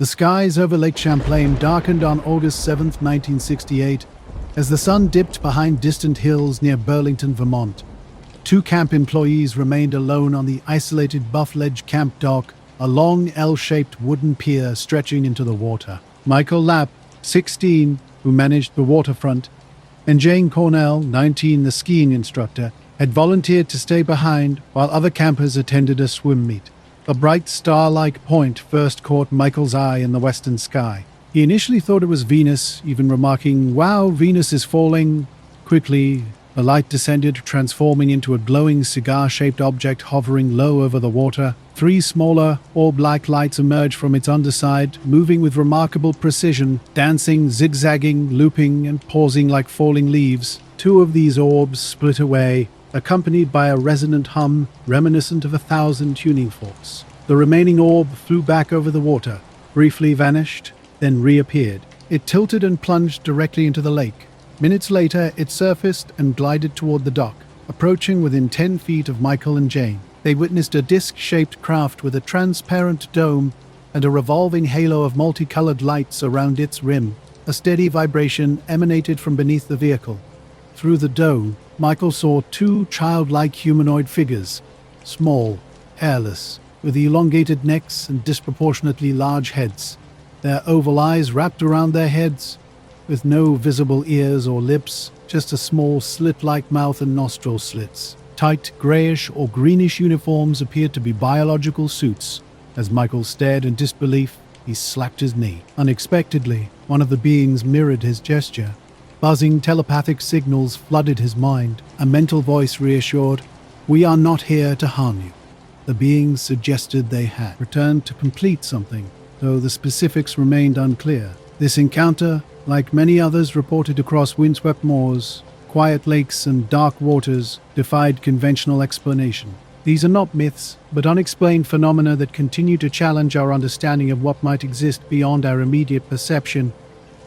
The skies over Lake Champlain darkened on August 7, 1968, as the sun dipped behind distant hills near Burlington, Vermont. Two camp employees remained alone on the isolated Buff Ledge Camp dock, a long L-shaped wooden pier stretching into the water. Michael Lapp, 16, who managed the waterfront, and Jane Cornell, 19, the skiing instructor, had volunteered to stay behind while other campers attended a swim meet. A bright star-like point first caught Michael's eye in the western sky. He initially thought it was Venus, even remarking, "Wow, Venus is falling." Quickly, the light descended, transforming into a glowing cigar-shaped object hovering low over the water. Three smaller, orb-like lights emerged from its underside, moving with remarkable precision, dancing, zigzagging, looping, and pausing like falling leaves. Two of these orbs split away, accompanied by a resonant hum reminiscent of 1,000 tuning forks. The remaining orb flew back over the water, briefly vanished, then reappeared. It tilted and plunged directly into the lake. Minutes later, it surfaced and glided toward the dock, approaching within 10 feet of Michael and Jane. They witnessed a disc-shaped craft with a transparent dome and a revolving halo of multicolored lights around its rim. A steady vibration emanated from beneath the vehicle. Through the dome, Michael saw two childlike humanoid figures, small, hairless, with elongated necks and disproportionately large heads. Their oval eyes wrapped around their heads, with no visible ears or lips, just a small slit-like mouth and nostril slits. Tight grayish or greenish uniforms appeared to be biological suits. As Michael stared in disbelief, he slapped his knee. Unexpectedly, one of the beings mirrored his gesture. Buzzing telepathic signals flooded his mind. A mental voice reassured, "We are not here to harm you." The beings suggested they had returned to complete something, though the specifics remained unclear. This encounter, like many others reported across windswept moors, quiet lakes, and dark waters, defied conventional explanation. These are not myths, but unexplained phenomena that continue to challenge our understanding of what might exist beyond our immediate perception.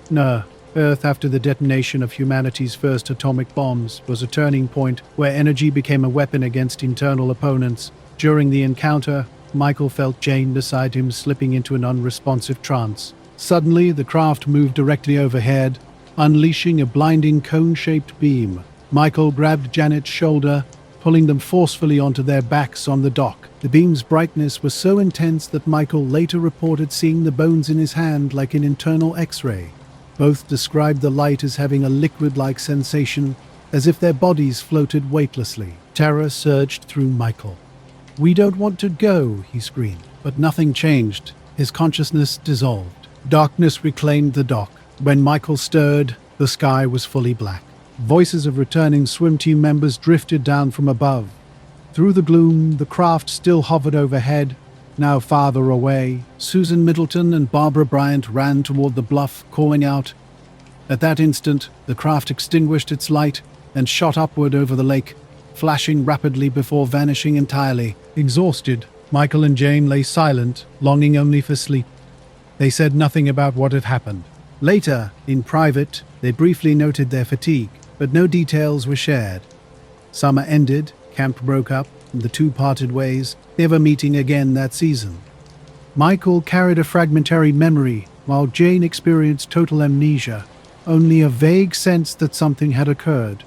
No. Earth, after the detonation of humanity's first atomic bombs, was a turning point where energy became a weapon against internal opponents. During the encounter, Michael felt Jane beside him slipping into an unresponsive trance. Suddenly, the craft moved directly overhead, unleashing a blinding cone-shaped beam. Michael grabbed Janet's shoulder, pulling them forcefully onto their backs on the dock. The beam's brightness was so intense that Michael later reported seeing the bones in his hand like an internal X-ray. Both described the light as having a liquid-like sensation, as if their bodies floated weightlessly. Terror surged through Michael. "We don't want to go," he screamed. But nothing changed. His consciousness dissolved. Darkness reclaimed the dock. When Michael stirred, the sky was fully black. Voices of returning swim team members drifted down from above. Through the gloom, the craft still hovered overhead, now farther away. Susan Middleton and Barbara Bryant ran toward the bluff, calling out. At that instant, the craft extinguished its light and shot upward over the lake, flashing rapidly before vanishing entirely. Exhausted, Michael and Jane lay silent, longing only for sleep. They said nothing about what had happened. Later, in private, they briefly noted their fatigue, but no details were shared. Summer ended, camp broke up, and the two parted ways, never meeting again that season. Michael carried a fragmentary memory, while Jane experienced total amnesia, only a vague sense that something had occurred.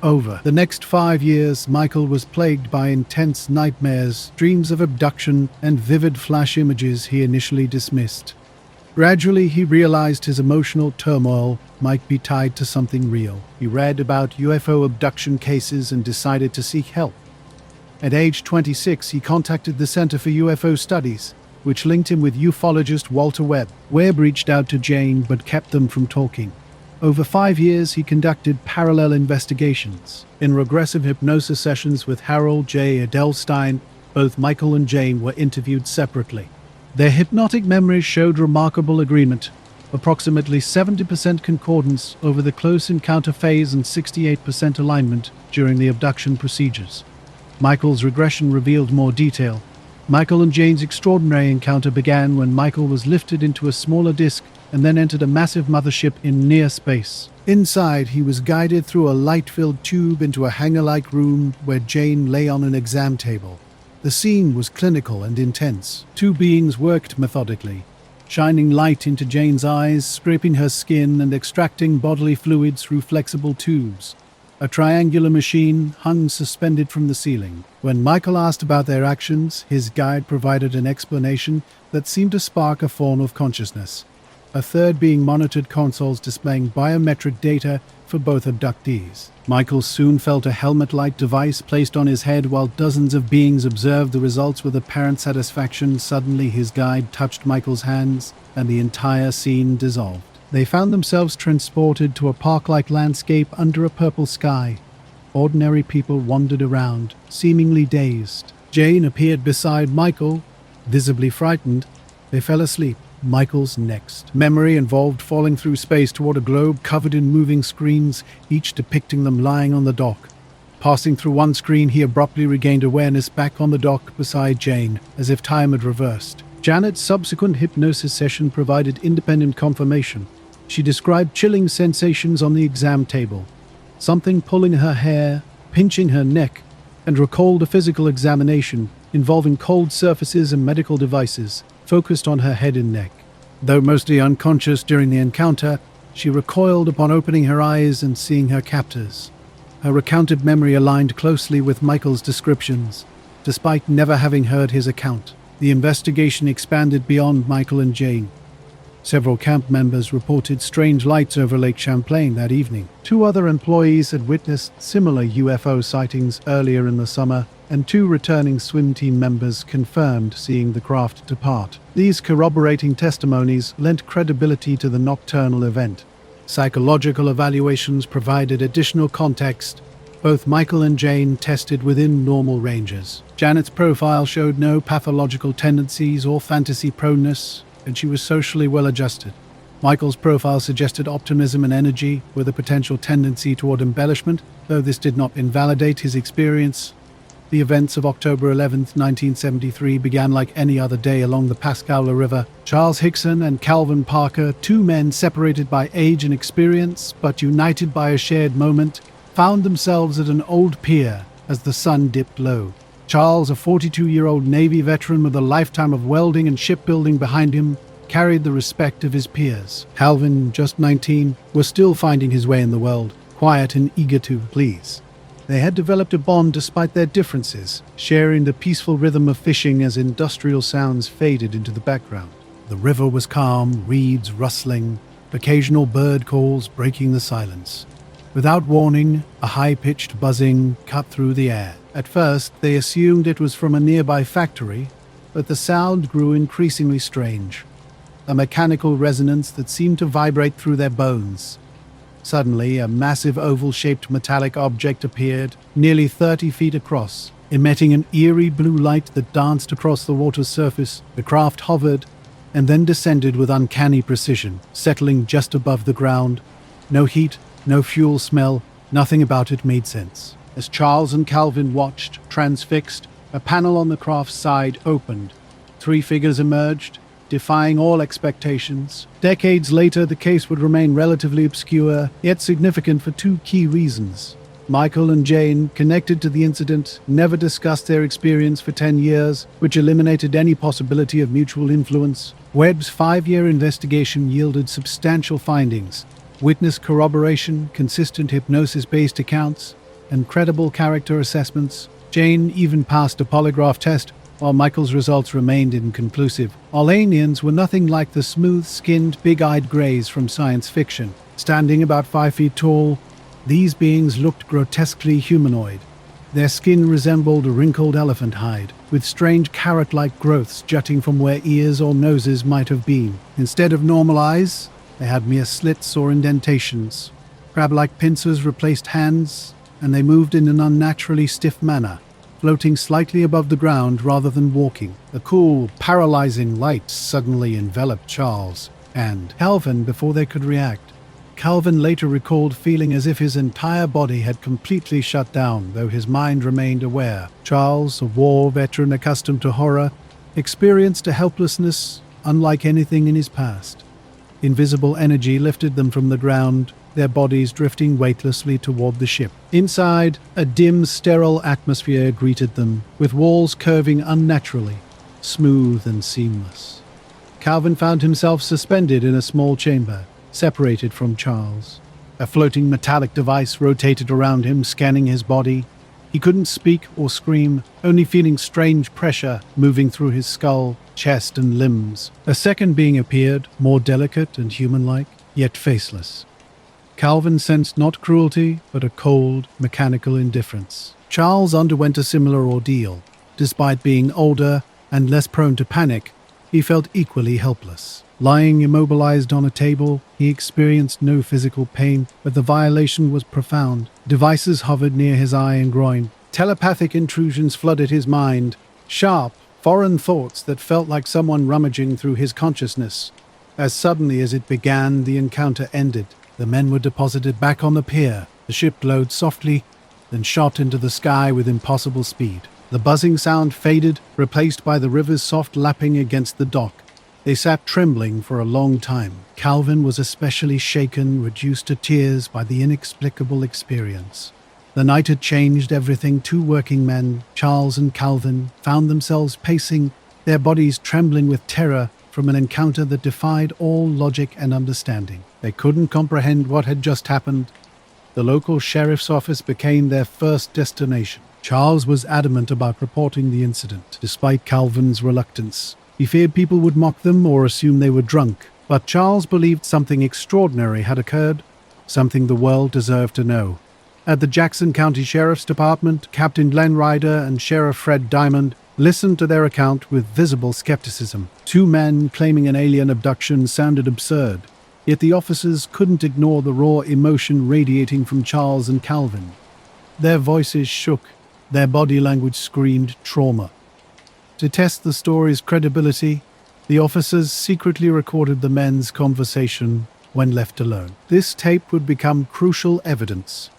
Over the next 5 years, Michael was plagued by intense nightmares, dreams of abduction, and vivid flash images he initially dismissed. Gradually, he realized his emotional turmoil might be tied to something real. He read about UFO abduction cases and decided to seek help. At age 26, he contacted the Center for UFO Studies, which linked him with ufologist Walter Webb. Webb reached out to Jane but kept them from talking. Over 5 years, he conducted parallel investigations. In regressive hypnosis sessions with Harold J. Edelstein, both Michael and Jane were interviewed separately. Their hypnotic memories showed remarkable agreement, approximately 70% concordance over the close encounter phase and 68% alignment during the abduction procedures. Michael's regression revealed more detail. Michael and Jane's extraordinary encounter began when Michael was lifted into a smaller disk and then entered a massive mothership in near space. Inside, he was guided through a light-filled tube into a hangar-like room where Jane lay on an exam table. The scene was clinical and intense. Two beings worked methodically, shining light into Jane's eyes, scraping her skin and extracting bodily fluids through flexible tubes. A triangular machine hung suspended from the ceiling. When Michael asked about their actions, his guide provided an explanation that seemed to spark a form of consciousness. A third being monitored consoles displaying biometric data for both abductees. Michael soon felt a helmet-like device placed on his head while dozens of beings observed the results with apparent satisfaction. Suddenly his guide touched Michael's hands and the entire scene dissolved. They found themselves transported to a park-like landscape under a purple sky. Ordinary people wandered around, seemingly dazed. Jane appeared beside Michael, visibly frightened. They fell asleep. Michael's next. Memory involved falling through space toward a globe covered in moving screens, each depicting them lying on the dock. Passing through one screen, he abruptly regained awareness back on the dock beside Jane, as if time had reversed. Janet's subsequent hypnosis session provided independent confirmation. She described chilling sensations on the exam table, something pulling her hair, pinching her neck, and recalled a physical examination involving cold surfaces and medical devices focused on her head and neck. Though mostly unconscious during the encounter, she recoiled upon opening her eyes and seeing her captors. Her recounted memory aligned closely with Michael's descriptions, despite never having heard his account. The investigation expanded beyond Michael and Jane. Several camp members reported strange lights over Lake Champlain that evening. 2 other employees had witnessed similar UFO sightings earlier in the summer, and 2 returning swim team members confirmed seeing the craft depart. These corroborating testimonies lent credibility to the nocturnal event. Psychological evaluations provided additional context. Both Michael and Jane tested within normal ranges. Janet's profile showed no pathological tendencies or fantasy proneness, and she was socially well-adjusted. Michael's profile suggested optimism and energy, with a potential tendency toward embellishment, though this did not invalidate his experience. The events of October 11, 1973 began like any other day along the Pascagoula River. Charles Hickson and Calvin Parker, 2 men separated by age and experience, but united by a shared moment, found themselves at an old pier as the sun dipped low. Charles, a 42-year-old Navy veteran with a lifetime of welding and shipbuilding behind him, carried the respect of his peers. Calvin, just 19, was still finding his way in the world, quiet and eager to please. They had developed a bond despite their differences, sharing the peaceful rhythm of fishing as industrial sounds faded into the background. The river was calm, reeds rustling, occasional bird calls breaking the silence. Without warning, a high-pitched buzzing cut through the air. At first, they assumed it was from a nearby factory, but the sound grew increasingly strange. A mechanical resonance that seemed to vibrate through their bones. Suddenly, a massive oval-shaped metallic object appeared, nearly 30 feet across, emitting an eerie blue light that danced across the water's surface. The craft hovered, and then descended with uncanny precision, settling just above the ground. No heat, no fuel smell, nothing about it made sense. As Charles and Calvin watched, transfixed, a panel on the craft's side opened. 3 figures emerged, defying all expectations. Decades later, the case would remain relatively obscure, yet significant for 2 key reasons. Michael and Jane, connected to the incident, never discussed their experience for 10 years, which eliminated any possibility of mutual influence. Webb's 5-year investigation yielded substantial findings: witness corroboration, consistent hypnosis-based accounts, and credible character assessments. Jane even passed a polygraph test, while Michael's results remained inconclusive. All aliens were nothing like the smooth-skinned, big-eyed greys from science fiction. Standing about 5 feet tall, these beings looked grotesquely humanoid. Their skin resembled a wrinkled elephant hide, with strange carrot-like growths jutting from where ears or noses might have been. Instead of normal eyes, they had mere slits or indentations. Crab-like pincers replaced hands, and they moved in an unnaturally stiff manner, floating slightly above the ground rather than walking. A cool, paralyzing light suddenly enveloped Charles and Calvin before they could react. Calvin later recalled feeling as if his entire body had completely shut down, though his mind remained aware. Charles, a war veteran accustomed to horror, experienced a helplessness unlike anything in his past. Invisible energy lifted them from the ground, their bodies drifting weightlessly toward the ship. Inside, a dim, sterile atmosphere greeted them, with walls curving unnaturally, smooth and seamless. Calvin found himself suspended in a small chamber, separated from Charles. A floating metallic device rotated around him, scanning his body. He couldn't speak or scream, only feeling strange pressure moving through his skull, chest, and limbs. A second being appeared, more delicate and human-like, yet faceless. Calvin sensed not cruelty, but a cold, mechanical indifference. Charles underwent a similar ordeal. Despite being older and less prone to panic, he felt equally helpless. Lying immobilized on a table, he experienced no physical pain, but the violation was profound. Devices hovered near his eye and groin. Telepathic intrusions flooded his mind, sharp, foreign thoughts that felt like someone rummaging through his consciousness. As suddenly as it began, the encounter ended. The men were deposited back on the pier. The ship glowed softly, then shot into the sky with impossible speed. The buzzing sound faded, replaced by the river's soft lapping against the dock. They sat trembling for a long time. Calvin was especially shaken, reduced to tears by the inexplicable experience. The night had changed everything. Two working men, Charles and Calvin, found themselves pacing, their bodies trembling with terror from an encounter that defied all logic and understanding. They couldn't comprehend what had just happened. The local sheriff's office became their first destination. Charles was adamant about reporting the incident, despite Calvin's reluctance. He feared people would mock them or assume they were drunk. But Charles believed something extraordinary had occurred, something the world deserved to know. At the Jackson County Sheriff's Department, Captain Glenn Ryder and Sheriff Fred Diamond listened to their account with visible skepticism. Two men claiming an alien abduction sounded absurd, yet the officers couldn't ignore the raw emotion radiating from Charles and Calvin. Their voices shook, their body language screamed trauma. To test the story's credibility, the officers secretly recorded the men's conversation when left alone. This tape would become crucial evidence.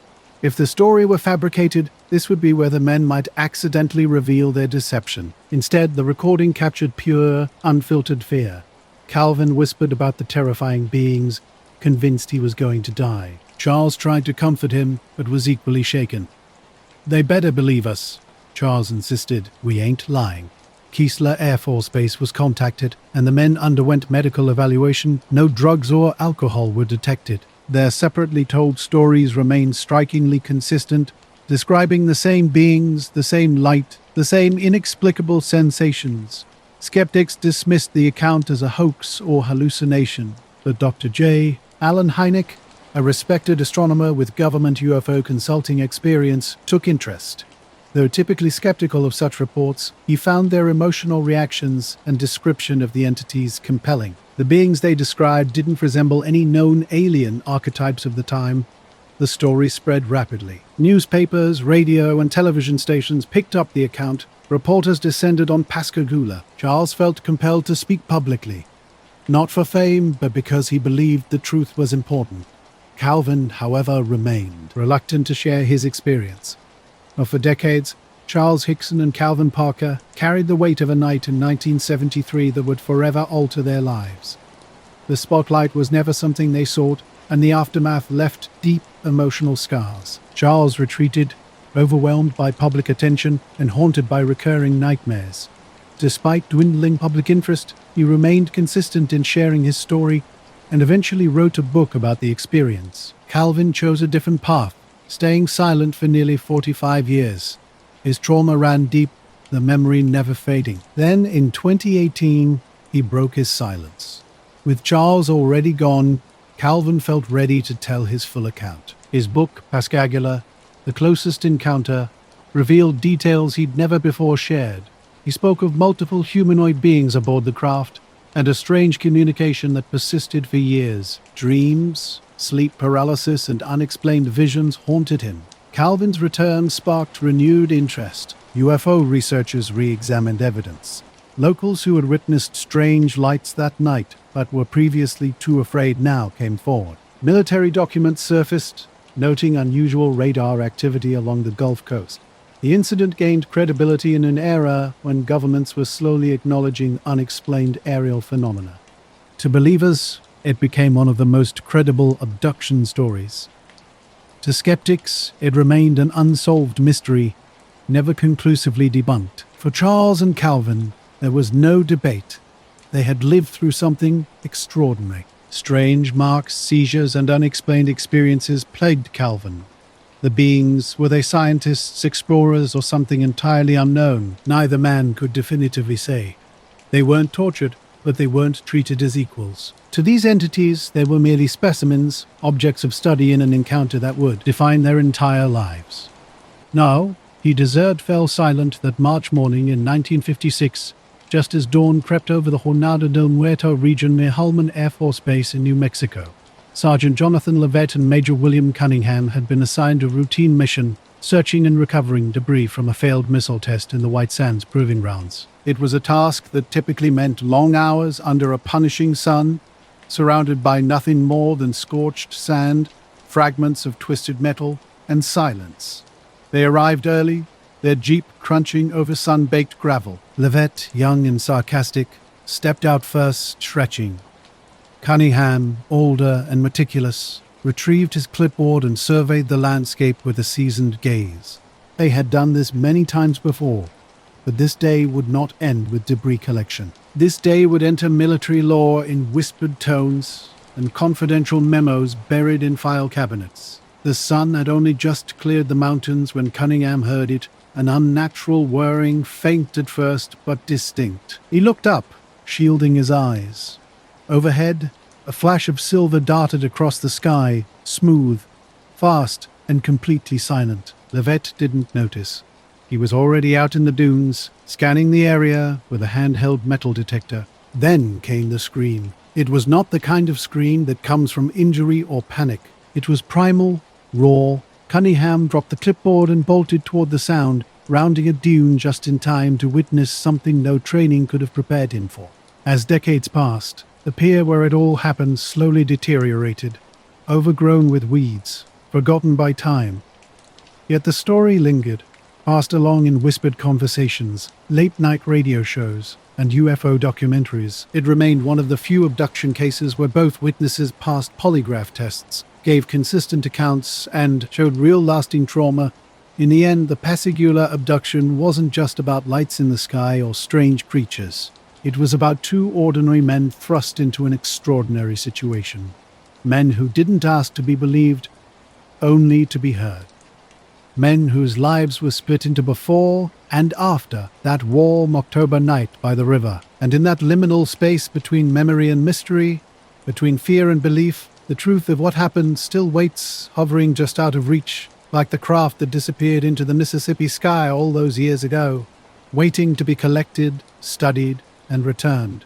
If the story were fabricated, this would be where the men might accidentally reveal their deception. Instead, the recording captured pure, unfiltered fear. Calvin whispered about the terrifying beings, convinced he was going to die. Charles tried to comfort him, but was equally shaken. "They better believe us," Charles insisted. "We ain't lying." Keesler Air Force Base was contacted, and the men underwent medical evaluation. No drugs or alcohol were detected. Their separately told stories remained strikingly consistent, describing the same beings, the same light, the same inexplicable sensations. Skeptics dismissed the account as a hoax or hallucination, but Dr. J. Allen Hynek, a respected astronomer with government UFO consulting experience, took interest. Though typically skeptical of such reports, he found their emotional reactions and description of the entities compelling. The beings they described didn't resemble any known alien archetypes of the time. The story spread rapidly. Newspapers, radio, and television stations picked up the account. Reporters descended on Pascagoula. Charles felt compelled to speak publicly, not for fame, but because he believed the truth was important. Calvin, however, remained reluctant to share his experience. For decades, Charles Hickson and Calvin Parker carried the weight of a night in 1973 that would forever alter their lives. The spotlight was never something they sought, and the aftermath left deep emotional scars. Charles retreated, overwhelmed by public attention and haunted by recurring nightmares. Despite dwindling public interest, he remained consistent in sharing his story and eventually wrote a book about the experience. Calvin chose a different path, staying silent for nearly 45 years. His trauma ran deep, the memory never fading. Then, in 2018, he broke his silence. With Charles already gone, Calvin felt ready to tell his full account. His book, Pascagoula, The Closest Encounter, revealed details he'd never before shared. He spoke of multiple humanoid beings aboard the craft, and a strange communication that persisted for years. Dreams, sleep paralysis, and unexplained visions haunted him. Calvin's return sparked renewed interest. UFO researchers re-examined evidence. Locals who had witnessed strange lights that night, but were previously too afraid now, came forward. Military documents surfaced, noting unusual radar activity along the Gulf Coast. The incident gained credibility in an era when governments were slowly acknowledging unexplained aerial phenomena. To believers, it became one of the most credible abduction stories. To skeptics, it remained an unsolved mystery, never conclusively debunked. For Charles and Calvin, there was no debate. They had lived through something extraordinary. Strange marks, seizures, and unexplained experiences plagued Calvin. The beings, were they scientists, explorers, or something entirely unknown? Neither man could definitively say. They weren't tortured, but they weren't treated as equals. To these entities, they were merely specimens, objects of study in an encounter that would define their entire lives. Now, he deserved fell silent that March morning in 1956, just as dawn crept over the Jornada del Muerto region near Hulman Air Force Base in New Mexico. Sergeant Jonathan Leavitt and Major William Cunningham had been assigned a routine mission, searching and recovering debris from a failed missile test in the White Sands Proving Grounds. It was a task that typically meant long hours under a punishing sun, surrounded by nothing more than scorched sand, fragments of twisted metal, and silence. They arrived early, their jeep crunching over sun-baked gravel. Leavitt, young and sarcastic, stepped out first, stretching. Cunningham, older and meticulous, retrieved his clipboard and surveyed the landscape with a seasoned gaze. They had done this many times before, but this day would not end with debris collection. This day would enter military lore in whispered tones and confidential memos buried in file cabinets. The sun had only just cleared the mountains when Cunningham heard it, an unnatural whirring, faint at first, but distinct. He looked up, shielding his eyes. Overhead, a flash of silver darted across the sky, smooth, fast, and completely silent. Leavitt didn't notice. He was already out in the dunes, scanning the area with a handheld metal detector. Then came the scream. It was not the kind of scream that comes from injury or panic. It was primal, raw. Cunningham dropped the clipboard and bolted toward the sound, rounding a dune just in time to witness something no training could have prepared him for. As decades passed, the pier where it all happened slowly deteriorated, overgrown with weeds, forgotten by time. Yet the story lingered, passed along in whispered conversations, late-night radio shows, and UFO documentaries. It remained one of the few abduction cases where both witnesses passed polygraph tests, gave consistent accounts, and showed real lasting trauma. In the end, the Pascagoula abduction wasn't just about lights in the sky or strange creatures. It was about two ordinary men thrust into an extraordinary situation. Men who didn't ask to be believed, only to be heard. Men whose lives were split into before and after that warm October night by the river. And in that liminal space between memory and mystery, between fear and belief, the truth of what happened still waits, hovering just out of reach, like the craft that disappeared into the Mississippi sky all those years ago, waiting to be collected, studied, and returned.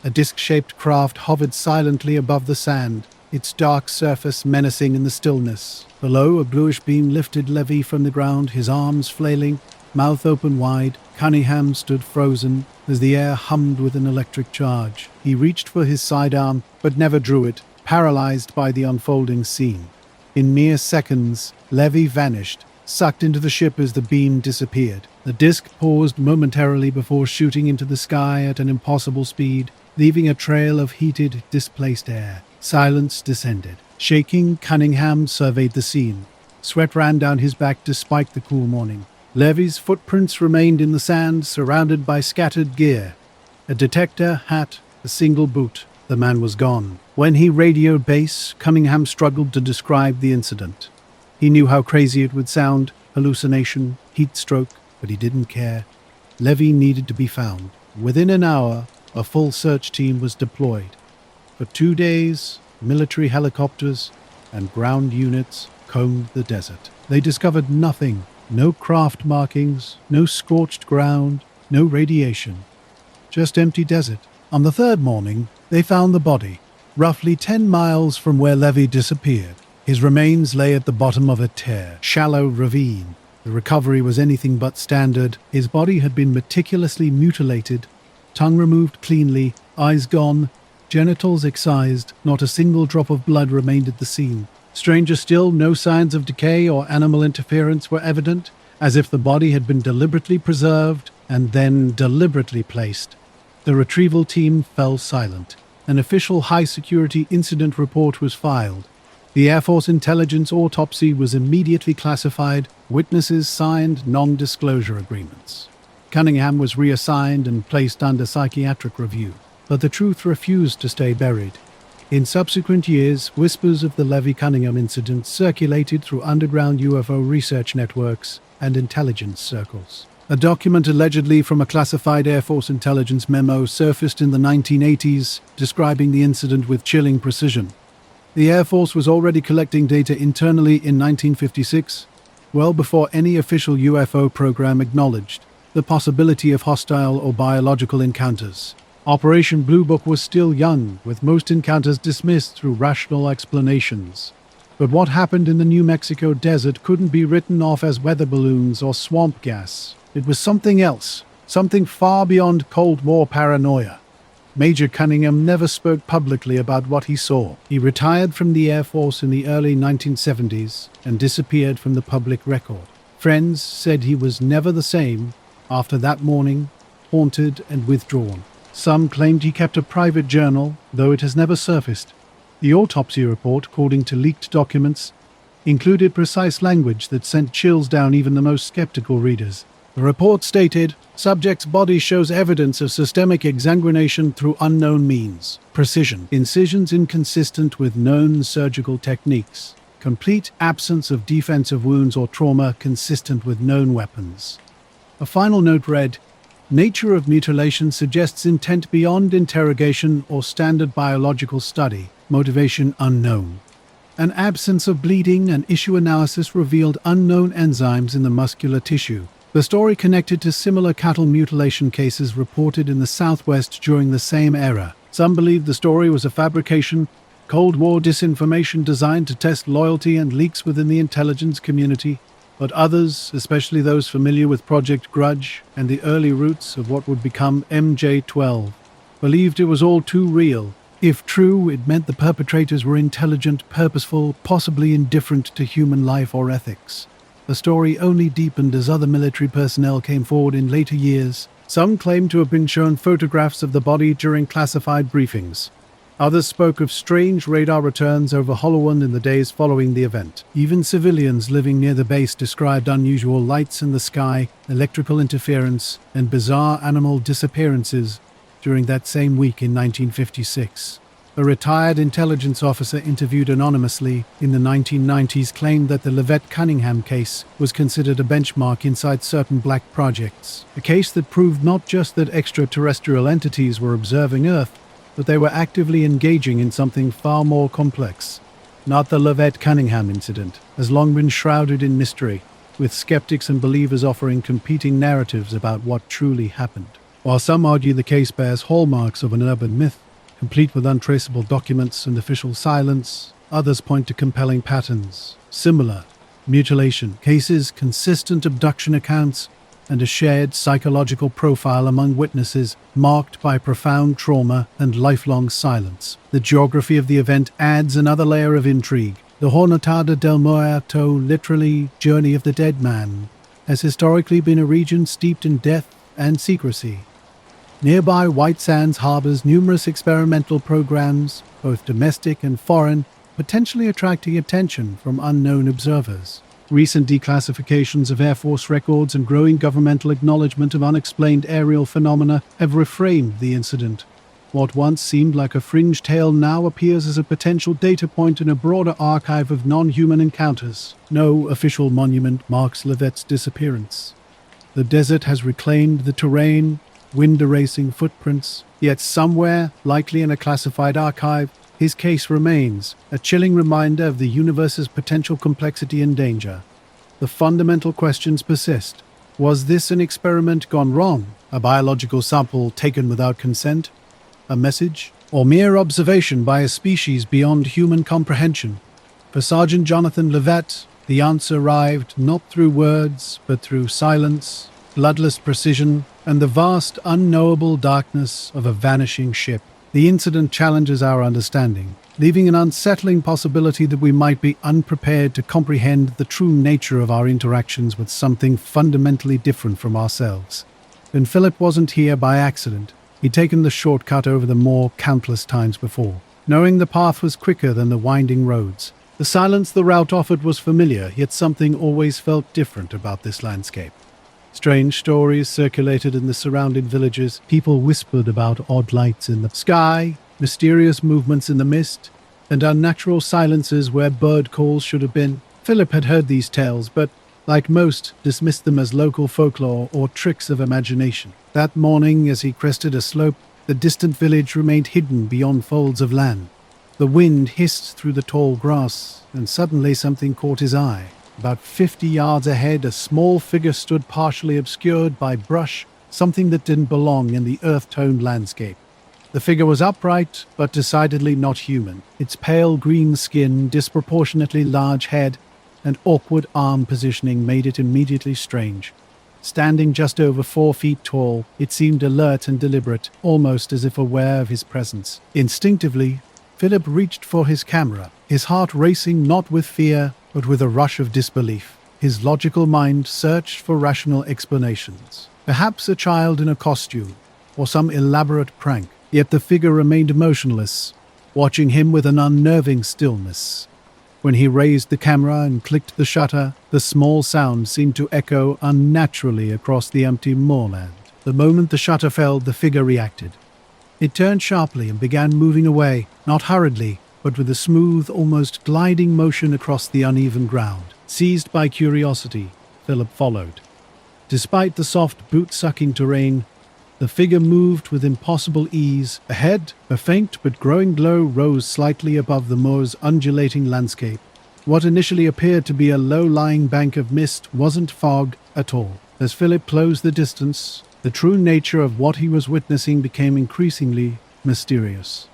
A disc-shaped craft hovered silently above the sand, its dark surface menacing in the stillness. Below, a bluish beam lifted Levy from the ground, his arms flailing, mouth open wide. Cunningham stood frozen as the air hummed with an electric charge. He reached for his sidearm, but never drew it, paralyzed by the unfolding scene. In mere seconds, Levy vanished, sucked into the ship as the beam disappeared. The disc paused momentarily before shooting into the sky at an impossible speed, leaving a trail of heated, displaced air. Silence descended. Shaking, Cunningham surveyed the scene. Sweat ran down his back despite the cool morning. Levy's footprints remained in the sand, surrounded by scattered gear. A detector, hat, a single boot. The man was gone. When he radioed base, Cunningham struggled to describe the incident. He knew how crazy it would sound, hallucination, heat stroke, but he didn't care. Levy needed to be found. Within an hour, a full search team was deployed. For 2 days, military helicopters and ground units combed the desert. They discovered nothing. No craft markings, no scorched ground, no radiation. Just empty desert. On the third morning, they found the body, roughly 10 miles from where Levy disappeared. His remains lay at the bottom of a shallow ravine. The recovery was anything but standard. His body had been meticulously mutilated, tongue removed cleanly, eyes gone, genitals excised. Not a single drop of blood remained at the scene. Stranger still, no signs of decay or animal interference were evident, as if the body had been deliberately preserved and then deliberately placed. The retrieval team fell silent. An official high-security incident report was filed. The Air Force intelligence autopsy was immediately classified. Witnesses signed non-disclosure agreements. Cunningham was reassigned and placed under psychiatric review. But the truth refused to stay buried. In subsequent years, whispers of the Levy Cunningham incident circulated through underground UFO research networks and intelligence circles. A document allegedly from a classified Air Force intelligence memo surfaced in the 1980s, describing the incident with chilling precision. The Air Force was already collecting data internally in 1956, well before any official UFO program acknowledged the possibility of hostile or biological encounters. Operation Blue Book was still young, with most encounters dismissed through rational explanations. But what happened in the New Mexico desert couldn't be written off as weather balloons or swamp gas. It was something else, something far beyond Cold War paranoia. Major Cunningham never spoke publicly about what he saw. He retired from the Air Force in the early 1970s and disappeared from the public record. Friends said he was never the same after that morning, haunted and withdrawn. Some claimed he kept a private journal, though it has never surfaced. The autopsy report, according to leaked documents, included precise language that sent chills down even the most skeptical readers. The report stated, "Subject's body shows evidence of systemic exsanguination through unknown means. Precision. Incisions inconsistent with known surgical techniques. Complete absence of defensive wounds or trauma consistent with known weapons." A final note read, "Nature of mutilation suggests intent beyond interrogation or standard biological study. Motivation unknown. An absence of bleeding and issue analysis revealed unknown enzymes in the muscular tissue." The story connected to similar cattle mutilation cases reported in the Southwest during the same era. Some believed the story was a fabrication, Cold War disinformation designed to test loyalty and leaks within the intelligence community. But others, especially those familiar with Project Grudge and the early roots of what would become MJ-12, believed it was all too real. If true, it meant the perpetrators were intelligent, purposeful, possibly indifferent to human life or ethics. The story only deepened as other military personnel came forward in later years. Some claimed to have been shown photographs of the body during classified briefings. Others spoke of strange radar returns over Hollowan in the days following the event. Even civilians living near the base described unusual lights in the sky, electrical interference, and bizarre animal disappearances during that same week in 1956. A retired intelligence officer interviewed anonymously in the 1990s claimed that the Levette Cunningham case was considered a benchmark inside certain black projects. A case that proved not just that extraterrestrial entities were observing Earth, but they were actively engaging in something far more complex. Not the Levette Cunningham incident has long been shrouded in mystery, with skeptics and believers offering competing narratives about what truly happened. While some argue the case bears hallmarks of an urban myth, complete with untraceable documents and official silence, others point to compelling patterns, similar mutilation cases, consistent abduction accounts, and a shared psychological profile among witnesses marked by profound trauma and lifelong silence. The geography of the event adds another layer of intrigue. The Jornada del Muerto, literally Journey of the Dead Man, has historically been a region steeped in death and secrecy. Nearby White Sands harbors numerous experimental programs, both domestic and foreign, potentially attracting attention from unknown observers. Recent declassifications of Air Force records and growing governmental acknowledgement of unexplained aerial phenomena have reframed the incident. What once seemed like a fringe tale now appears as a potential data point in a broader archive of non-human encounters. No official monument marks Levette's disappearance. The desert has reclaimed the terrain, wind-erasing footprints, yet somewhere, likely in a classified archive, his case remains, a chilling reminder of the universe's potential complexity and danger. The fundamental questions persist. Was this an experiment gone wrong? A biological sample taken without consent? A message? Or mere observation by a species beyond human comprehension? For Sergeant Jonathan Levette, the answer arrived not through words, but through silence, bloodless precision, and the vast unknowable darkness of a vanishing ship. The incident challenges our understanding, leaving an unsettling possibility that we might be unprepared to comprehend the true nature of our interactions with something fundamentally different from ourselves. And Philip wasn't here by accident. He'd taken the shortcut over the moor countless times before, knowing the path was quicker than the winding roads. The silence the route offered was familiar, yet something always felt different about this landscape. Strange stories circulated in the surrounding villages. People whispered about odd lights in the sky, mysterious movements in the mist, and unnatural silences where bird calls should have been. Philip had heard these tales, but, like most, dismissed them as local folklore or tricks of imagination. That morning, as he crested a slope, the distant village remained hidden beyond folds of land. The wind hissed through the tall grass, and suddenly something caught his eye. About 50 yards ahead, a small figure stood partially obscured by brush, something that didn't belong in the earth-toned landscape. The figure was upright, but decidedly not human. Its pale green skin, disproportionately large head, and awkward arm positioning made it immediately strange. Standing just over 4 feet tall, it seemed alert and deliberate, almost as if aware of his presence. Instinctively, Philip reached for his camera, his heart racing not with fear, but with a rush of disbelief. His logical mind searched for rational explanations. Perhaps a child in a costume, or some elaborate prank. Yet the figure remained motionless, watching him with an unnerving stillness. When he raised the camera and clicked the shutter, the small sound seemed to echo unnaturally across the empty moorland. The moment the shutter fell, the figure reacted. It turned sharply and began moving away, not hurriedly, but with a smooth, almost gliding motion across the uneven ground. Seized by curiosity, Philip followed. Despite the soft, boot-sucking terrain, the figure moved with impossible ease. Ahead, a faint but growing glow rose slightly above the moor's undulating landscape. What initially appeared to be a low-lying bank of mist wasn't fog at all. As Philip closed the distance, the true nature of what he was witnessing became increasingly mysterious.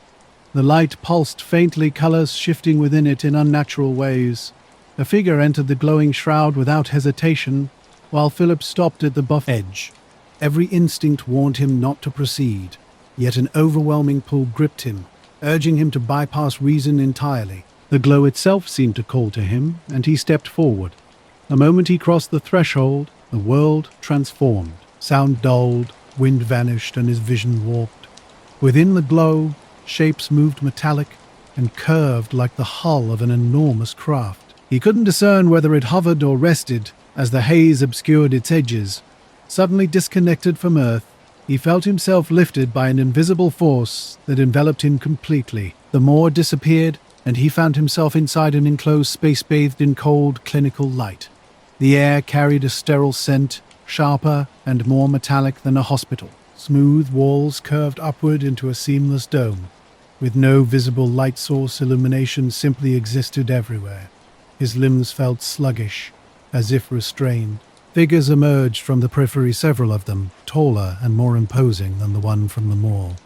The light pulsed faintly, colors shifting within it in unnatural ways. A figure entered the glowing shroud without hesitation, while Philip stopped at the buff edge. Every instinct warned him not to proceed, yet an overwhelming pull gripped him, urging him to bypass reason entirely. The glow itself seemed to call to him, and he stepped forward. The moment he crossed the threshold, the world transformed. Sound dulled, wind vanished, and his vision warped. Within the glow, shapes moved metallic and curved like the hull of an enormous craft. He couldn't discern whether it hovered or rested as the haze obscured its edges. Suddenly disconnected from Earth, he felt himself lifted by an invisible force that enveloped him completely. The moor disappeared, and he found himself inside an enclosed space bathed in cold, clinical light. The air carried a sterile scent, sharper and more metallic than a hospital. Smooth walls curved upward into a seamless dome, with no visible light source. Illumination simply existed everywhere. His limbs felt sluggish, as if restrained. Figures emerged from the periphery, several of them, taller and more imposing than the one from the moor.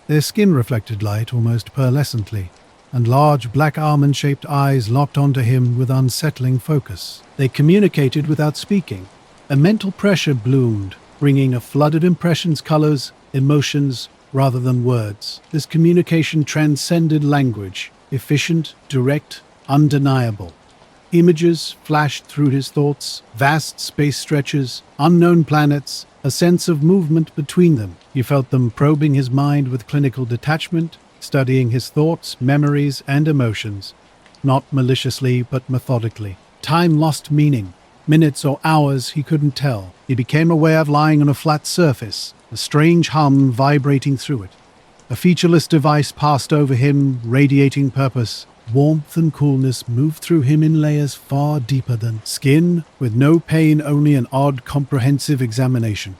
Their skin reflected light almost pearlescently, and large black almond-shaped eyes locked onto him with unsettling focus. They communicated without speaking. A mental pressure bloomed, bringing a flood of impressions, colors, emotions, rather than words. This communication transcended language, efficient, direct, undeniable. Images flashed through his thoughts, vast space stretches, unknown planets, a sense of movement between them. He felt them probing his mind with clinical detachment, studying his thoughts, memories, and emotions, not maliciously but methodically. Time lost meaning. Minutes or hours he couldn't tell. He became aware of lying on a flat surface, a strange hum vibrating through it. A featureless device passed over him, radiating purpose. Warmth and coolness moved through him in layers far deeper than skin, with no pain, only an odd, comprehensive examination.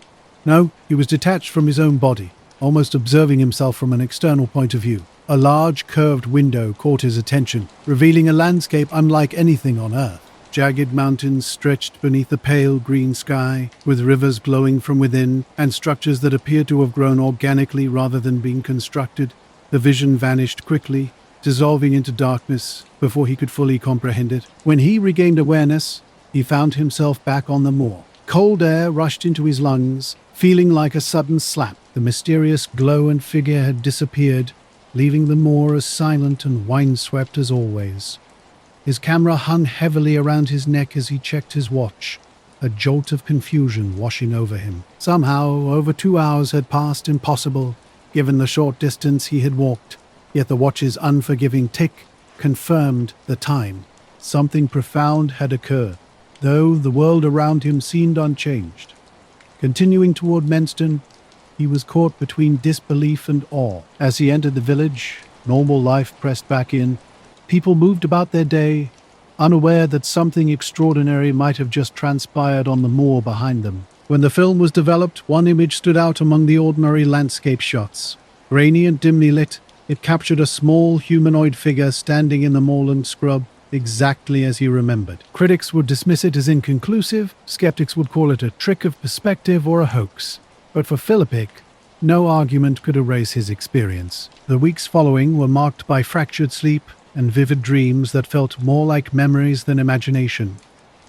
No, he was detached from his own body, almost observing himself from an external point of view. A large, curved window caught his attention, revealing a landscape unlike anything on Earth. Jagged mountains stretched beneath the pale green sky, with rivers glowing from within, and structures that appeared to have grown organically rather than being constructed. The vision vanished quickly, dissolving into darkness before he could fully comprehend it. When he regained awareness, he found himself back on the moor. Cold air rushed into his lungs, feeling like a sudden slap. The mysterious glow and figure had disappeared, leaving the moor as silent and windswept as always. His camera hung heavily around his neck as he checked his watch, a jolt of confusion washing over him. Somehow, over 2 hours had passed, impossible, given the short distance he had walked. Yet the watch's unforgiving tick confirmed the time. Something profound had occurred, though the world around him seemed unchanged. Continuing toward Menston, he was caught between disbelief and awe. As he entered the village, normal life pressed back in. People moved about their day, unaware that something extraordinary might have just transpired on the moor behind them. When the film was developed, one image stood out among the ordinary landscape shots. Grainy and dimly lit, it captured a small humanoid figure standing in the moorland scrub, exactly as he remembered. Critics would dismiss it as inconclusive, skeptics would call it a trick of perspective or a hoax. But for Philippic, no argument could erase his experience. The weeks following were marked by fractured sleep and vivid dreams that felt more like memories than imagination.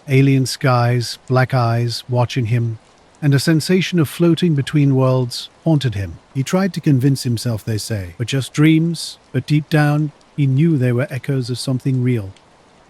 Alien skies, black eyes watching him, and a sensation of floating between worlds haunted him. He tried to convince himself, they say, but just dreams, but deep down, he knew they were echoes of something real.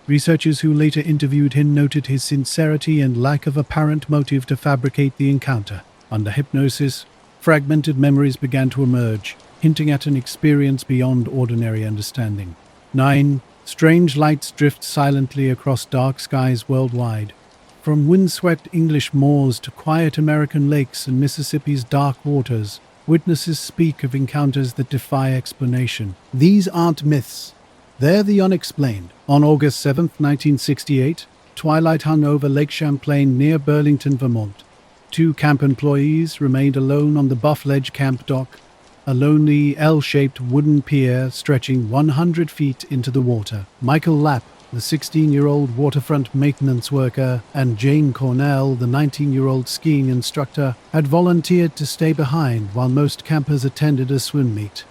Researchers who later interviewed him noted his sincerity and lack of apparent motive to fabricate the encounter. Under hypnosis, fragmented memories began to emerge, hinting at an experience beyond ordinary understanding. 9. Strange lights drift silently across dark skies worldwide. From windswept English moors to quiet American lakes and Mississippi's dark waters, witnesses speak of encounters that defy explanation. These aren't myths. They're the unexplained. On August 7, 1968, twilight hung over Lake Champlain near Burlington, Vermont. 2 camp employees remained alone on the Buff Ledge camp dock, a lonely L-shaped wooden pier stretching 100 feet into the water. Michael Lapp, the 16-year-old waterfront maintenance worker, and Jane Cornell, the 19-year-old skiing instructor, had volunteered to stay behind while most campers attended a swim meet.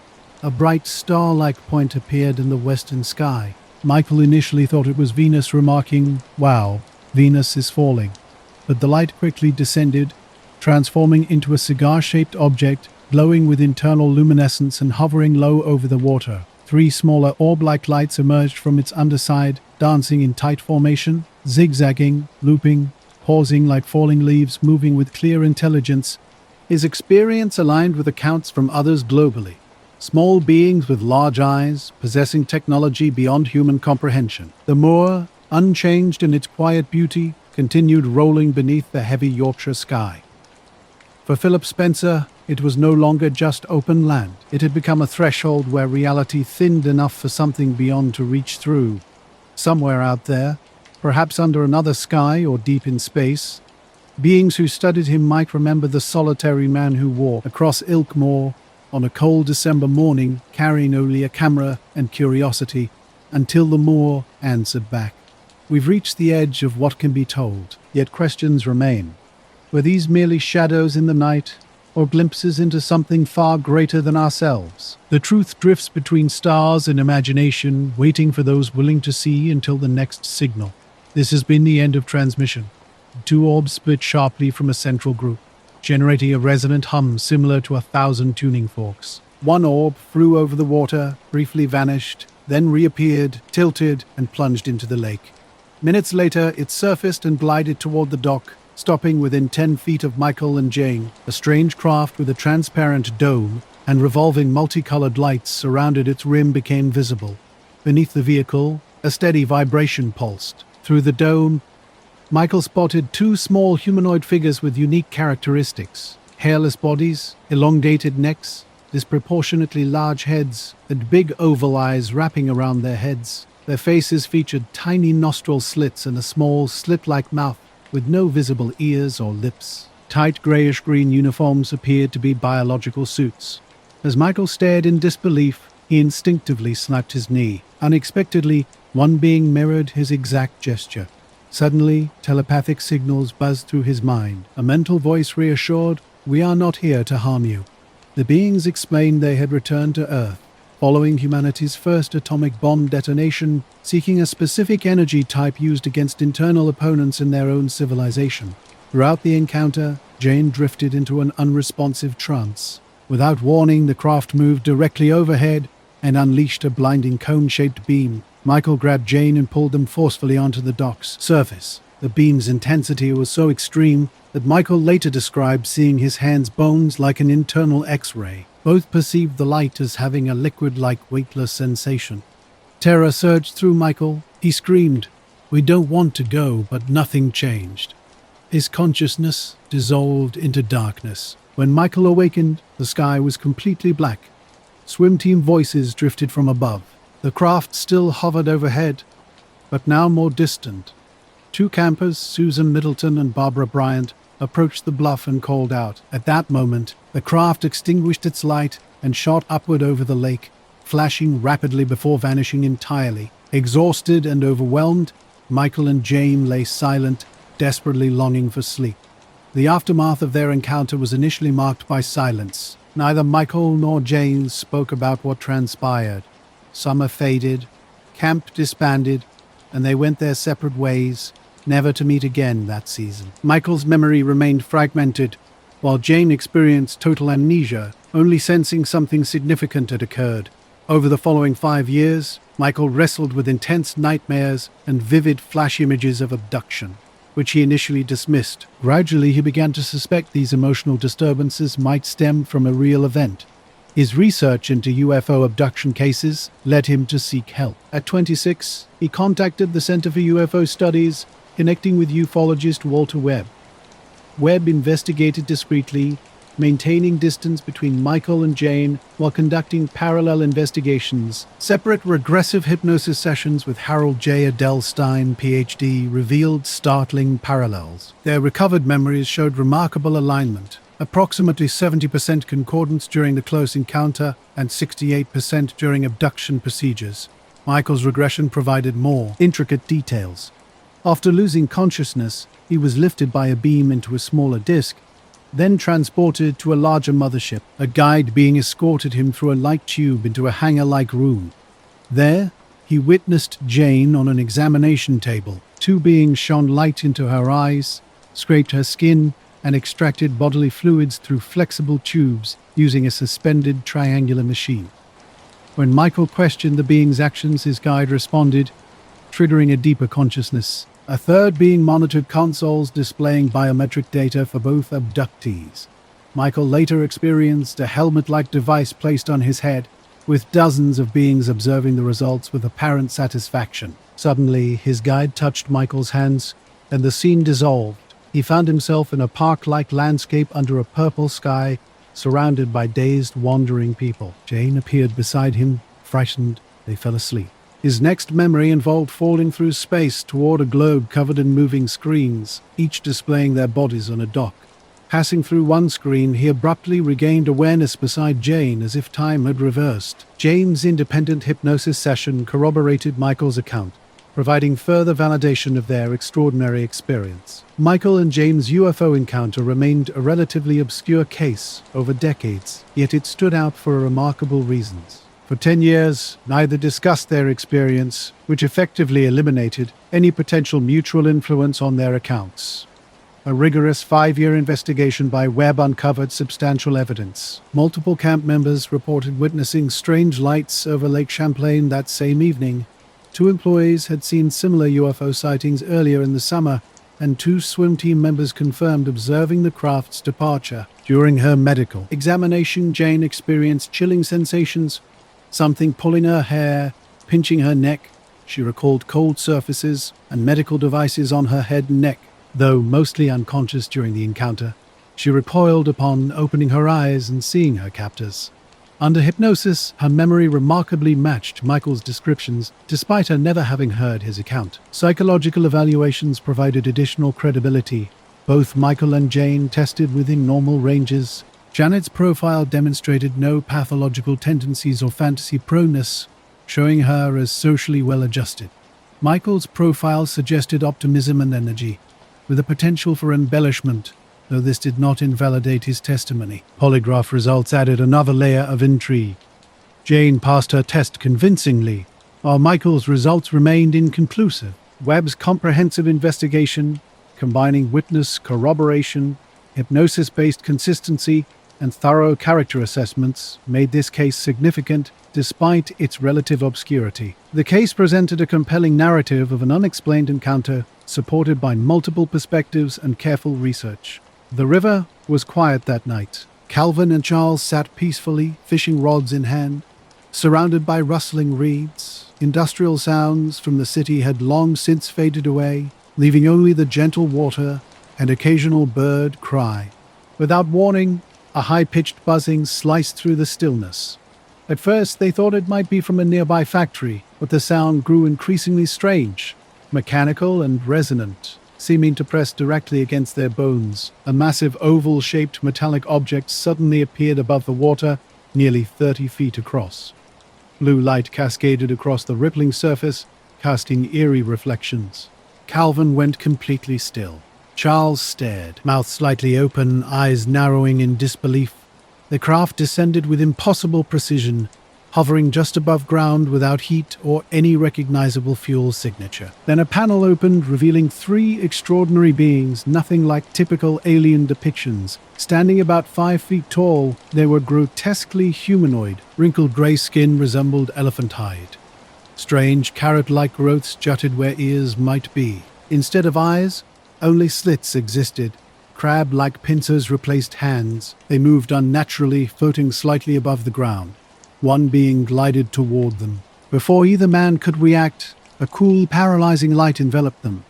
A bright star-like point appeared in the western sky. Michael initially thought it was Venus, remarking, "Wow, Venus is falling." But the light quickly descended, transforming into a cigar-shaped object, glowing with internal luminescence and hovering low over the water. 3 smaller orb-like lights emerged from its underside, dancing in tight formation, zigzagging, looping, pausing like falling leaves, moving with clear intelligence. His experience aligned with accounts from others globally. Small beings with large eyes, possessing technology beyond human comprehension. The moor, unchanged in its quiet beauty, continued rolling beneath the heavy Yorkshire sky. For Philip Spencer, it was no longer just open land. It had become a threshold where reality thinned enough for something beyond to reach through. Somewhere out there, perhaps under another sky or deep in space, beings who studied him might remember the solitary man who walked across Ilk Moor on a cold December morning, carrying only a camera and curiosity, until the moor answered back. We've reached the edge of what can be told, yet questions remain. Were these merely shadows in the night, or glimpses into something far greater than ourselves? The truth drifts between stars and imagination, waiting for those willing to see until the next signal. This has been the end of transmission. 2 orbs split sharply from a central group, generating a resonant hum similar to 1,000 tuning forks. 1 orb flew over the water, briefly vanished, then reappeared, tilted, and plunged into the lake. Minutes later, it surfaced and glided toward the dock, stopping within 10 feet of Michael and Jane. A strange craft with a transparent dome and revolving multicolored lights surrounded its rim became visible. Beneath the vehicle, a steady vibration pulsed. Through the dome, Michael spotted 2 small humanoid figures with unique characteristics. Hairless bodies, elongated necks, disproportionately large heads, and big oval eyes wrapping around their heads. Their faces featured tiny nostril slits and a small, slit-like mouth, with no visible ears or lips. Tight grayish-green uniforms appeared to be biological suits. As Michael stared in disbelief, he instinctively slapped his knee. Unexpectedly, one being mirrored his exact gesture. Suddenly, telepathic signals buzzed through his mind. A mental voice reassured, "We are not here to harm you." The beings explained they had returned to Earth, following humanity's first atomic bomb detonation, seeking a specific energy type used against internal opponents in their own civilization. Throughout the encounter, Jane drifted into an unresponsive trance. Without warning, the craft moved directly overhead and unleashed a blinding cone-shaped beam. Michael grabbed Jane and pulled them forcefully onto the dock's surface. The beam's intensity was so extreme that Michael later described seeing his hand's bones like an internal X-ray. Both perceived the light as having a liquid-like weightless sensation. Terror surged through Michael. He screamed, "We don't want to go," but nothing changed. His consciousness dissolved into darkness. When Michael awakened, the sky was completely black. Swim team voices drifted from above. The craft still hovered overhead, but now more distant. Two campers, Susan Middleton and Barbara Bryant, approached the bluff and called out. At that moment, the craft extinguished its light and shot upward over the lake, flashing rapidly before vanishing entirely. Exhausted and overwhelmed, Michael and Jane lay silent, desperately longing for sleep. The aftermath of their encounter was initially marked by silence. Neither Michael nor Jane spoke about what transpired. Summer faded, camp disbanded, and they went their separate ways, never to meet again that season. Michael's memory remained fragmented, while Jane experienced total amnesia, only sensing something significant had occurred. Over the following 5 years, Michael wrestled with intense nightmares and vivid flash images of abduction, which he initially dismissed. Gradually, he began to suspect these emotional disturbances might stem from a real event. His research into UFO abduction cases led him to seek help. At 26, he contacted the Center for UFO Studies, connecting with ufologist Walter Webb. Webb investigated discreetly, maintaining distance between Michael and Jane while conducting parallel investigations. Separate regressive hypnosis sessions with Harold J. Adelstein, Ph.D., revealed startling parallels. Their recovered memories showed remarkable alignment, approximately 70% concordance during the close encounter and 68% during abduction procedures. Michael's regression provided more intricate details. After losing consciousness, he was lifted by a beam into a smaller disk, then transported to a larger mothership, a guide being escorted him through a light tube into a hangar-like room. There, he witnessed Jane on an examination table. Two beings shone light into her eyes, scraped her skin, and extracted bodily fluids through flexible tubes using a suspended triangular machine. When Michael questioned the being's actions, his guide responded, triggering a deeper consciousness. A third being monitored consoles displaying biometric data for both abductees. Michael later experienced a helmet-like device placed on his head, with dozens of beings observing the results with apparent satisfaction. Suddenly, his guide touched Michael's hands, and the scene dissolved. He found himself in a park-like landscape under a purple sky, surrounded by dazed, wandering people. Jane appeared beside him, frightened. They fell asleep. His next memory involved falling through space toward a globe covered in moving screens, each displaying their bodies on a dock. Passing through one screen, he abruptly regained awareness beside Jane as if time had reversed. Jane's independent hypnosis session corroborated Michael's account, providing further validation of their extraordinary experience. Michael and Jane's UFO encounter remained a relatively obscure case over decades, yet it stood out for remarkable reasons. For 10 years, neither discussed their experience, which effectively eliminated any potential mutual influence on their accounts. A rigorous 5-year investigation by Webb uncovered substantial evidence. Multiple camp members reported witnessing strange lights over Lake Champlain that same evening. 2 employees had seen similar UFO sightings earlier in the summer, and 2 swim team members confirmed observing the craft's departure. During her medical examination, Jane experienced chilling sensations, something pulling her hair, pinching her neck. She recalled cold surfaces and medical devices on her head and neck. Though mostly unconscious during the encounter, she recoiled upon opening her eyes and seeing her captors. Under hypnosis, her memory remarkably matched Michael's descriptions, despite her never having heard his account. Psychological evaluations provided additional credibility. Both Michael and Jane tested within normal ranges. Janet's profile demonstrated no pathological tendencies or fantasy proneness, showing her as socially well-adjusted. Michael's profile suggested optimism and energy, with a potential for embellishment, though this did not invalidate his testimony. Polygraph results added another layer of intrigue. Jane passed her test convincingly, while Michael's results remained inconclusive. Webb's comprehensive investigation, combining witness corroboration, hypnosis-based consistency, and thorough character assessments, made this case significant despite its relative obscurity. The case presented a compelling narrative of an unexplained encounter supported by multiple perspectives and careful research. The river was quiet that night. Calvin and Charles sat peacefully, fishing rods in hand, surrounded by rustling reeds. Industrial sounds from the city had long since faded away, leaving only the gentle water and occasional bird cry. Without warning, a high-pitched buzzing sliced through the stillness. At first, they thought it might be from a nearby factory, but the sound grew increasingly strange, mechanical and resonant, seeming to press directly against their bones. A massive oval-shaped metallic object suddenly appeared above the water, nearly 30 feet across. Blue light cascaded across the rippling surface, casting eerie reflections. Calvin went completely still. Charles stared, mouth slightly open, eyes narrowing in disbelief. The craft descended with impossible precision, hovering just above ground without heat or any recognizable fuel signature. Then a panel opened, revealing three extraordinary beings, nothing like typical alien depictions. Standing about 5 feet tall, they were grotesquely humanoid. Wrinkled gray skin resembled elephant hide. Strange carrot-like growths jutted where ears might be. Instead of eyes, only slits existed. Crab-like pincers replaced hands. They moved unnaturally, floating slightly above the ground. One being glided toward them. Before either man could react, a cool, paralyzing light enveloped them.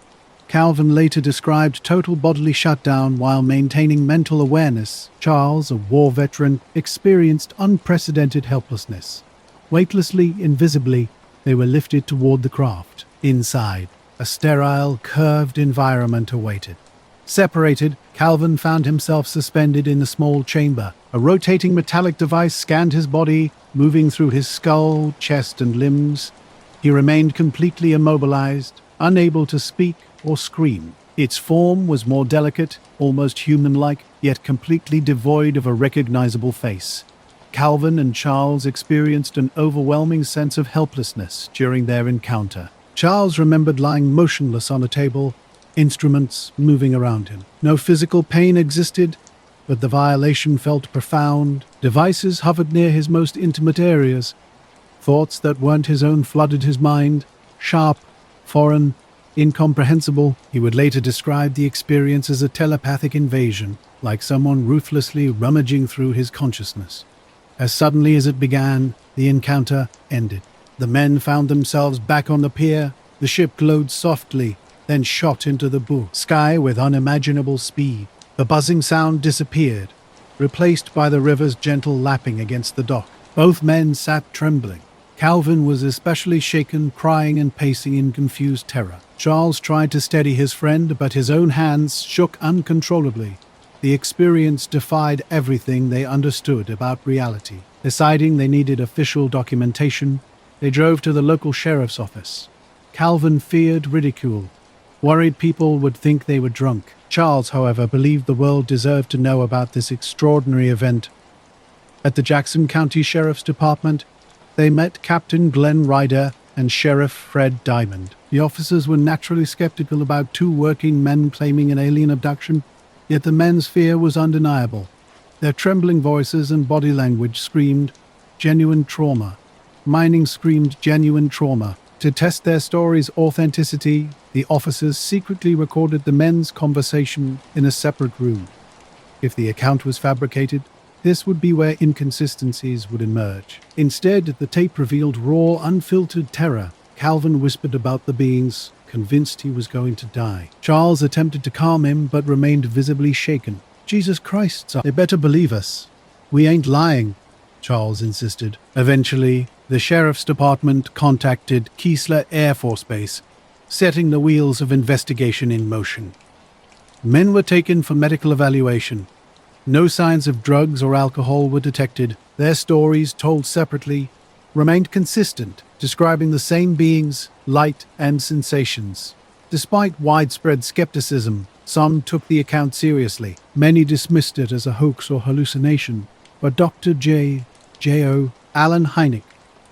Calvin later described total bodily shutdown while maintaining mental awareness. Charles, a war veteran, experienced unprecedented helplessness. Weightlessly, invisibly, they were lifted toward the craft. Inside, a sterile, curved environment awaited. Separated, Calvin found himself suspended in a small chamber. A rotating metallic device scanned his body, moving through his skull, chest, and limbs. He remained completely immobilized, unable to speak or scream. Its form was more delicate, almost human-like, yet completely devoid of a recognizable face. Calvin and Charles experienced an overwhelming sense of helplessness during their encounter. Charles remembered lying motionless on a table, instruments moving around him. No physical pain existed, but the violation felt profound. Devices hovered near his most intimate areas. Thoughts that weren't his own flooded his mind, sharp, foreign, incomprehensible. He would later describe the experience as a telepathic invasion, like someone ruthlessly rummaging through his consciousness. As suddenly as it began, the encounter ended. The men found themselves back on the pier. The ship glowed softly, then shot into the blue sky with unimaginable speed. The buzzing sound disappeared, replaced by the river's gentle lapping against the dock. Both men sat trembling. Calvin was especially shaken, crying and pacing in confused terror. Charles tried to steady his friend, but his own hands shook uncontrollably. The experience defied everything they understood about reality. Deciding they needed official documentation, they drove to the local sheriff's office. Calvin feared ridicule, worried people would think they were drunk. Charles, however, believed the world deserved to know about this extraordinary event. At the Jackson County Sheriff's Department, they met Captain Glenn Ryder and Sheriff Fred Diamond. The officers were naturally skeptical about two working men claiming an alien abduction, yet the men's fear was undeniable. Their trembling voices and body language screamed genuine trauma. Mining screamed genuine trauma. To test their story's authenticity, the officers secretly recorded the men's conversation in a separate room. If the account was fabricated, this would be where inconsistencies would emerge. Instead, the tape revealed raw, unfiltered terror. Calvin whispered about the beings, convinced he was going to die. Charles attempted to calm him, but remained visibly shaken. "Jesus Christ, sir, they better believe us. We ain't lying," Charles insisted. Eventually, the sheriff's department contacted Keesler Air Force Base, setting the wheels of investigation in motion. Men were taken for medical evaluation. No signs of drugs or alcohol were detected. Their stories, told separately, remained consistent, describing the same beings, light, and sensations. Despite widespread skepticism, some took the account seriously. Many dismissed it as a hoax or hallucination. But Dr. J.O. Allen Hynek,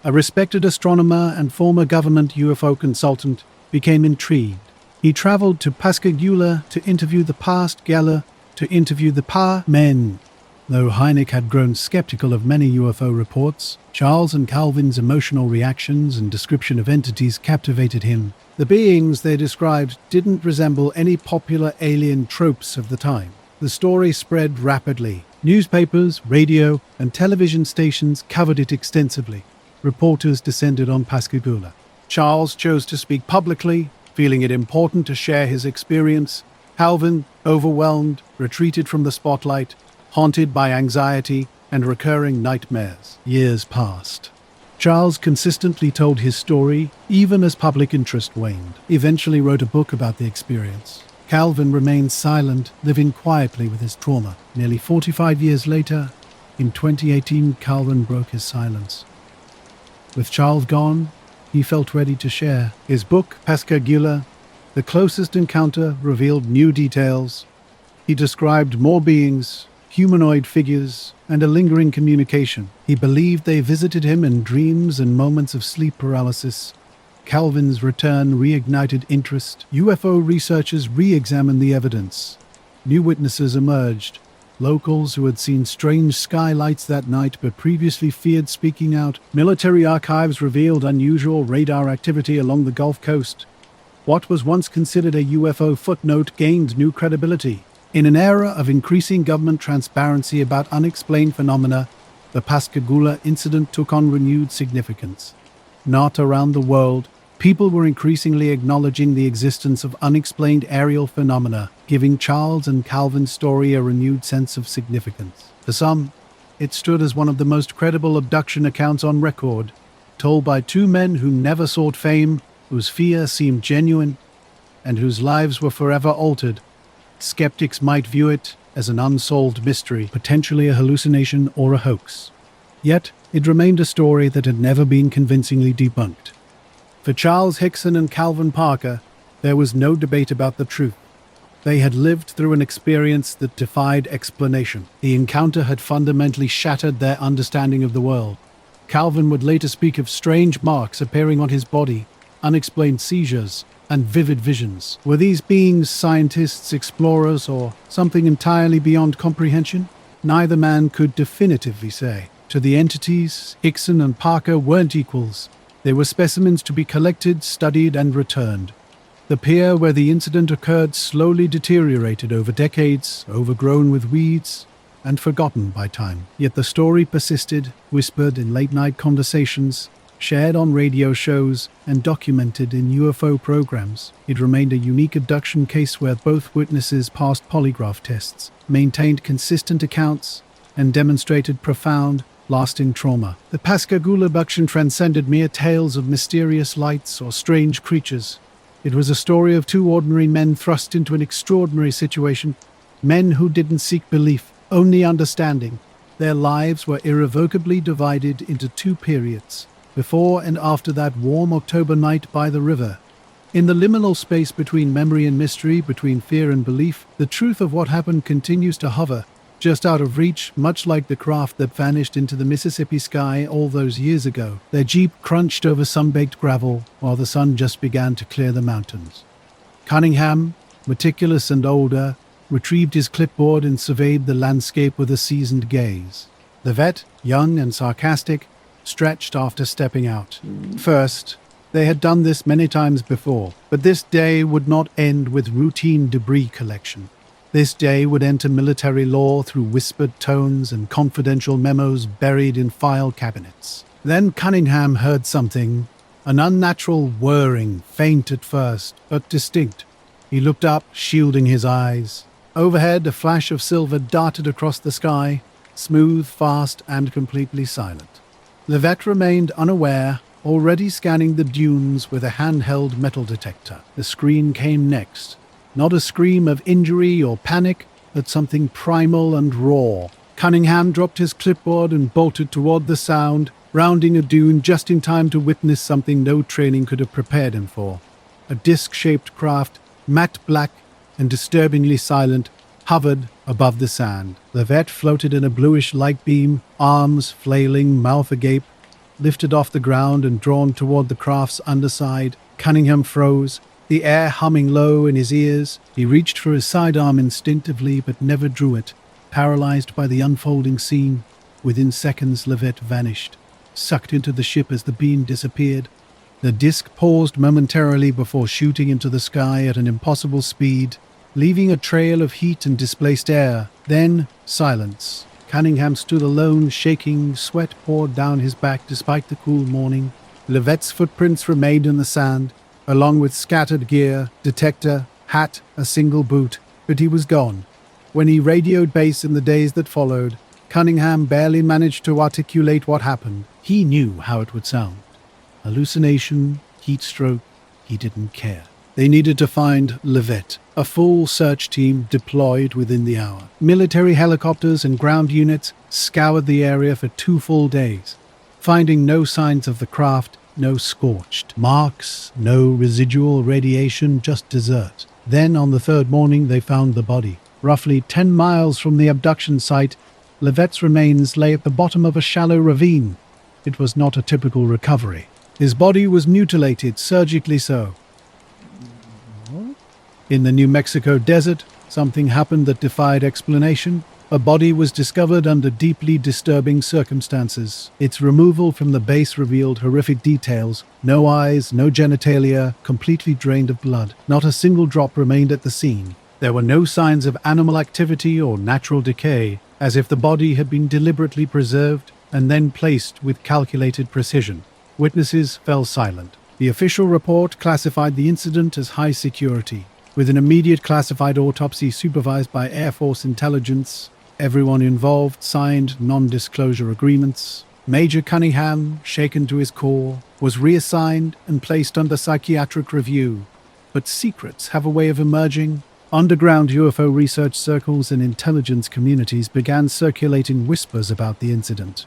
a respected astronomer and former government UFO consultant, became intrigued. He traveled to Pascagoula to interview the past Geller, to interview the men. Though Hynek had grown skeptical of many UFO reports, Charles and Calvin's emotional reactions and description of entities captivated him. The beings they described didn't resemble any popular alien tropes of the time. The story spread rapidly. Newspapers, radio, and television stations covered it extensively. Reporters descended on Pascagoula. Charles chose to speak publicly, feeling it important to share his experience, Calvin, overwhelmed, retreated from the spotlight, haunted by anxiety and recurring nightmares. Years passed. Charles consistently told his story, even as public interest waned. He eventually wrote a book about the experience. Calvin remained silent, living quietly with his trauma. Nearly 45 years later, in 2018, Calvin broke his silence. With Charles gone, he felt ready to share. His book, Pascagoula, The Closest Encounter, revealed new details. He described more beings, humanoid figures, and a lingering communication. He believed they visited him in dreams and moments of sleep paralysis. Calvin's return reignited interest. UFO researchers re-examined the evidence. New witnesses emerged. Locals who had seen strange skylights that night but previously feared speaking out. Military archives revealed unusual radar activity along the Gulf Coast. What was once considered a UFO footnote gained new credibility. In an era of increasing government transparency about unexplained phenomena, the Pascagoula incident took on renewed significance. Not around the world, people were increasingly acknowledging the existence of unexplained aerial phenomena, giving Charles and Calvin's story a renewed sense of significance. For some, it stood as one of the most credible abduction accounts on record, told by two men who never sought fame, whose fear seemed genuine, and whose lives were forever altered. Skeptics might view it as an unsolved mystery, potentially a hallucination or a hoax. Yet, it remained a story that had never been convincingly debunked. For Charles Hickson and Calvin Parker, there was no debate about the truth. They had lived through an experience that defied explanation. The encounter had fundamentally shattered their understanding of the world. Calvin would later speak of strange marks appearing on his body, unexplained seizures, and vivid visions. Were these beings scientists, explorers, or something entirely beyond comprehension? Neither man could definitively say. To the entities, Hickson and Parker weren't equals. They were specimens to be collected, studied, and returned. The pier where the incident occurred slowly deteriorated over decades, overgrown with weeds, and forgotten by time. Yet the story persisted, whispered in late-night conversations, shared on radio shows, and documented in UFO programs. It remained a unique abduction case where both witnesses passed polygraph tests, maintained consistent accounts, and demonstrated profound, lasting trauma. The Pascagoula abduction transcended mere tales of mysterious lights or strange creatures. It was a story of two ordinary men thrust into an extraordinary situation, men who didn't seek belief, only understanding. Their lives were irrevocably divided into two periods, before and after that warm October night by the river. In the liminal space between memory and mystery, between fear and belief, the truth of what happened continues to hover, just out of reach, much like the craft that vanished into the Mississippi sky all those years ago. Their jeep crunched over sun-baked gravel while the sun just began to clear the mountains. Cunningham, meticulous and older, retrieved his clipboard and surveyed the landscape with a seasoned gaze. The vet, young and sarcastic, stretched after stepping out. First, they had done this many times before, but this day would not end with routine debris collection. This day would enter military lore through whispered tones and confidential memos buried in file cabinets. Then Cunningham heard something, an unnatural whirring, faint at first, but distinct. He looked up, shielding his eyes. Overhead, a flash of silver darted across the sky, smooth, fast, and completely silent. The vet remained unaware, already scanning the dunes with a handheld metal detector. The screen came next. Not a scream of injury or panic, but something primal and raw. Cunningham dropped his clipboard and bolted toward the sound, rounding a dune just in time to witness something no training could have prepared him for. A disc-shaped craft, matte black and disturbingly silent, hovered above the sand. The vet floated in a bluish light beam, arms flailing, mouth agape, lifted off the ground and drawn toward the craft's underside. Cunningham froze, the air humming low in his ears. He reached for his sidearm instinctively, but never drew it. Paralyzed by the unfolding scene, within seconds Levet vanished, sucked into the ship as the beam disappeared. The disc paused momentarily before shooting into the sky at an impossible speed, leaving a trail of heat and displaced air. Then, silence. Cunningham stood alone, shaking, sweat poured down his back despite the cool morning. Levet's footprints remained in the sand, along with scattered gear, detector, hat, a single boot. but he was gone. When he radioed base in the days that followed, Cunningham barely managed to articulate what happened. He knew how it would sound. Hallucination, heat stroke, he didn't care. They needed to find Levitt. A full search team deployed within the hour. Military helicopters and ground units scoured the area for 2 full days, finding no signs of the craft, no scorched marks, no residual radiation, just desert. Then, on the 3rd morning, they found the body. Roughly 10 miles from the abduction site, Levitt's remains lay at the bottom of a shallow ravine. It was not a typical recovery. His body was mutilated, surgically so. In the New Mexico desert, something happened that defied explanation. A body was discovered under deeply disturbing circumstances. Its removal from the base revealed horrific details. No eyes, no genitalia, completely drained of blood. Not a single drop remained at the scene. There were no signs of animal activity or natural decay, as if the body had been deliberately preserved and then placed with calculated precision. Witnesses fell silent. The official report classified the incident as high security, with an immediate classified autopsy supervised by Air Force intelligence. Everyone involved signed non-disclosure agreements. Major Cunningham, shaken to his core, was reassigned and placed under psychiatric review. But secrets have a way of emerging. Underground UFO research circles and intelligence communities began circulating whispers about the incident.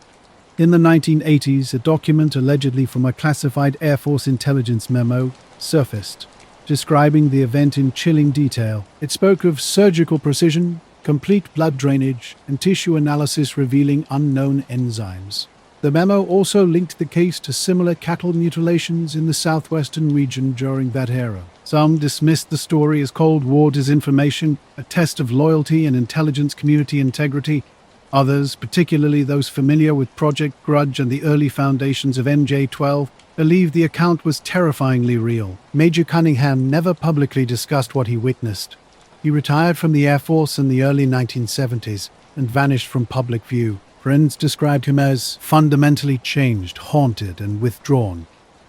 In the 1980s, a document allegedly from a classified Air Force intelligence memo surfaced, describing the event in chilling detail. It spoke of surgical precision, complete blood drainage, and tissue analysis revealing unknown enzymes. The memo also linked the case to similar cattle mutilations in the southwestern region during that era. Some dismissed the story as Cold War disinformation, a test of loyalty and intelligence community integrity. Others, particularly those familiar with Project Grudge and the early foundations of MJ-12, believed the account was terrifyingly real. Major Cunningham never publicly discussed what he witnessed. He retired from the Air Force in the early 1970s and vanished from public view. Friends described him as fundamentally changed, haunted, and withdrawn.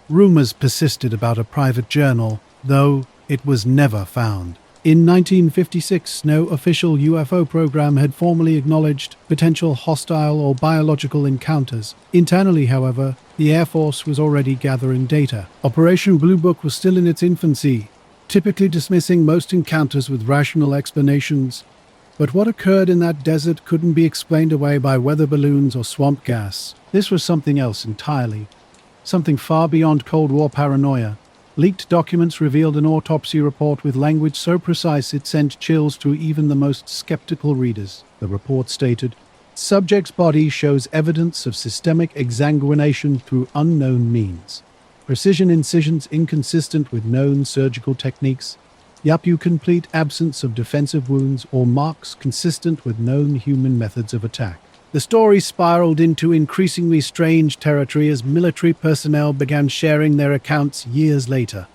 Rumors persisted about a private journal, though it was never found. In 1956, no official UFO program had formally acknowledged potential hostile or biological encounters. Internally, however, the Air Force was already gathering data. Operation Blue Book was still in its infancy, typically dismissing most encounters with rational explanations. But what occurred in that desert couldn't be explained away by weather balloons or swamp gas. This was something else entirely. Something far beyond Cold War paranoia. Leaked documents revealed an autopsy report with language so precise it sent chills to even the most skeptical readers. The report stated, "Subject's body shows evidence of systemic exsanguination through unknown means. Precision incisions inconsistent with known surgical techniques. Complete absence of defensive wounds or marks consistent with known human methods of attack." The story spiraled into increasingly strange territory as military personnel began sharing their accounts years later.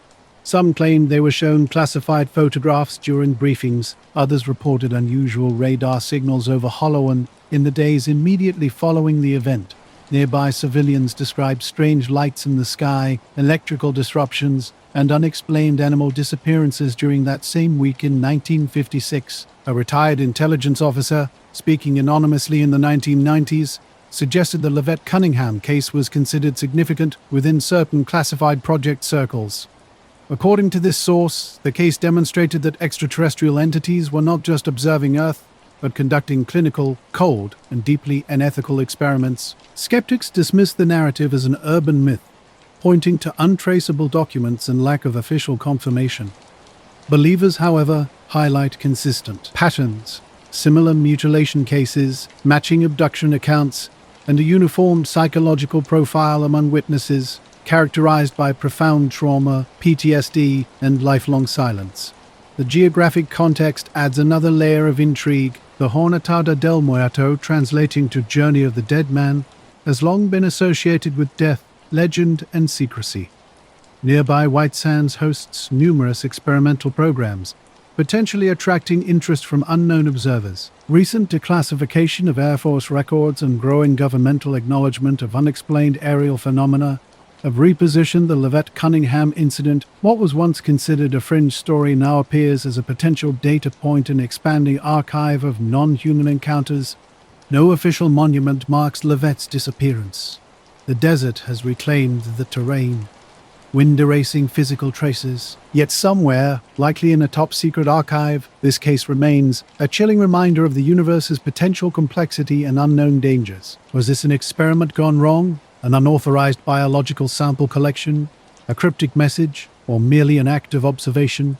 Some claimed they were shown classified photographs during briefings. Others reported unusual radar signals over Hollowan in the days immediately following the event. Nearby civilians described strange lights in the sky, electrical disruptions, and unexplained animal disappearances during that same week in 1956. A retired intelligence officer, speaking anonymously in the 1990s, suggested the Levitt Cunningham case was considered significant within certain classified project circles. According to this source, the case demonstrated that extraterrestrial entities were not just observing Earth, but conducting clinical, cold, and deeply unethical experiments. Skeptics dismissed the narrative as an urban myth, pointing to untraceable documents and lack of official confirmation. Believers, however, highlight consistent patterns, similar mutilation cases, matching abduction accounts, and a uniform psychological profile among witnesses, characterized by profound trauma, PTSD, and lifelong silence. The geographic context adds another layer of intrigue. The Jornada del Muerto, translating to Journey of the Dead Man, has long been associated with death, legend, and secrecy. Nearby White Sands hosts numerous experimental programs, potentially attracting interest from unknown observers. Recent declassification of Air Force records and growing governmental acknowledgement of unexplained aerial phenomena have repositioned the Levette Cunningham incident. What was once considered a fringe story now appears as a potential data point in an expanding archive of non-human encounters. No official monument marks Levette's disappearance. The desert has reclaimed the terrain, wind erasing physical traces. Yet somewhere, likely in a top-secret archive, this case remains a chilling reminder of the universe's potential complexity and unknown dangers. Was this an experiment gone wrong? An unauthorized biological sample collection? A cryptic message? Or merely an act of observation?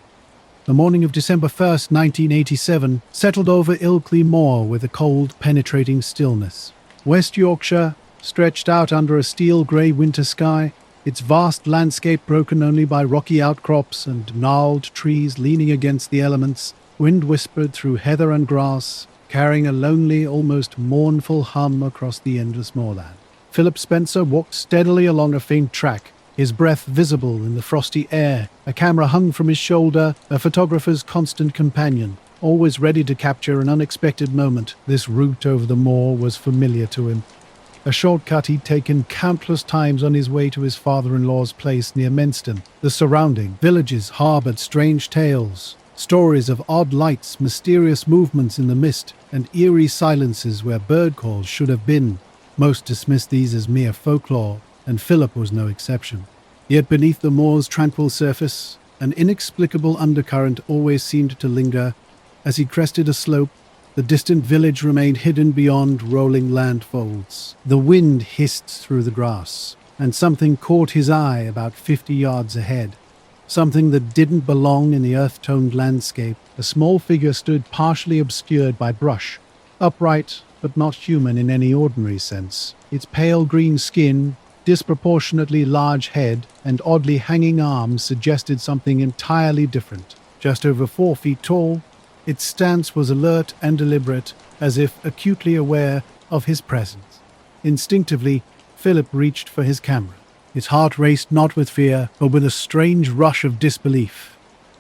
The morning of December 1st, 1987, settled over Ilkley Moor with a cold, penetrating stillness. West Yorkshire stretched out under a steel-grey winter sky, its vast landscape broken only by rocky outcrops and gnarled trees leaning against the elements. Wind whispered through heather and grass, carrying a lonely, almost mournful hum across the endless moorland. Philip Spencer walked steadily along a faint track, his breath visible in the frosty air. A camera hung from his shoulder, a photographer's constant companion, always ready to capture an unexpected moment. This route over the moor was familiar to him. A shortcut he'd taken countless times on his way to his father-in-law's place near Menston. The surrounding villages harbored strange tales, stories of odd lights, mysterious movements in the mist, and eerie silences where bird calls should have been. Most dismissed these as mere folklore, and Philip was no exception. Yet beneath the moor's tranquil surface, an inexplicable undercurrent always seemed to linger. As he crested a slope, the distant village remained hidden beyond rolling landfolds. The wind hissed through the grass, and something caught his eye about 50 yards ahead. Something that didn't belong in the earth-toned landscape. A small figure stood partially obscured by brush, upright but not human in any ordinary sense. Its pale green skin, disproportionately large head, and oddly hanging arms suggested something entirely different. Just over 4 feet tall, its stance was alert and deliberate, as if acutely aware of his presence. Instinctively, Philip reached for his camera. His heart raced not with fear, but with a strange rush of disbelief.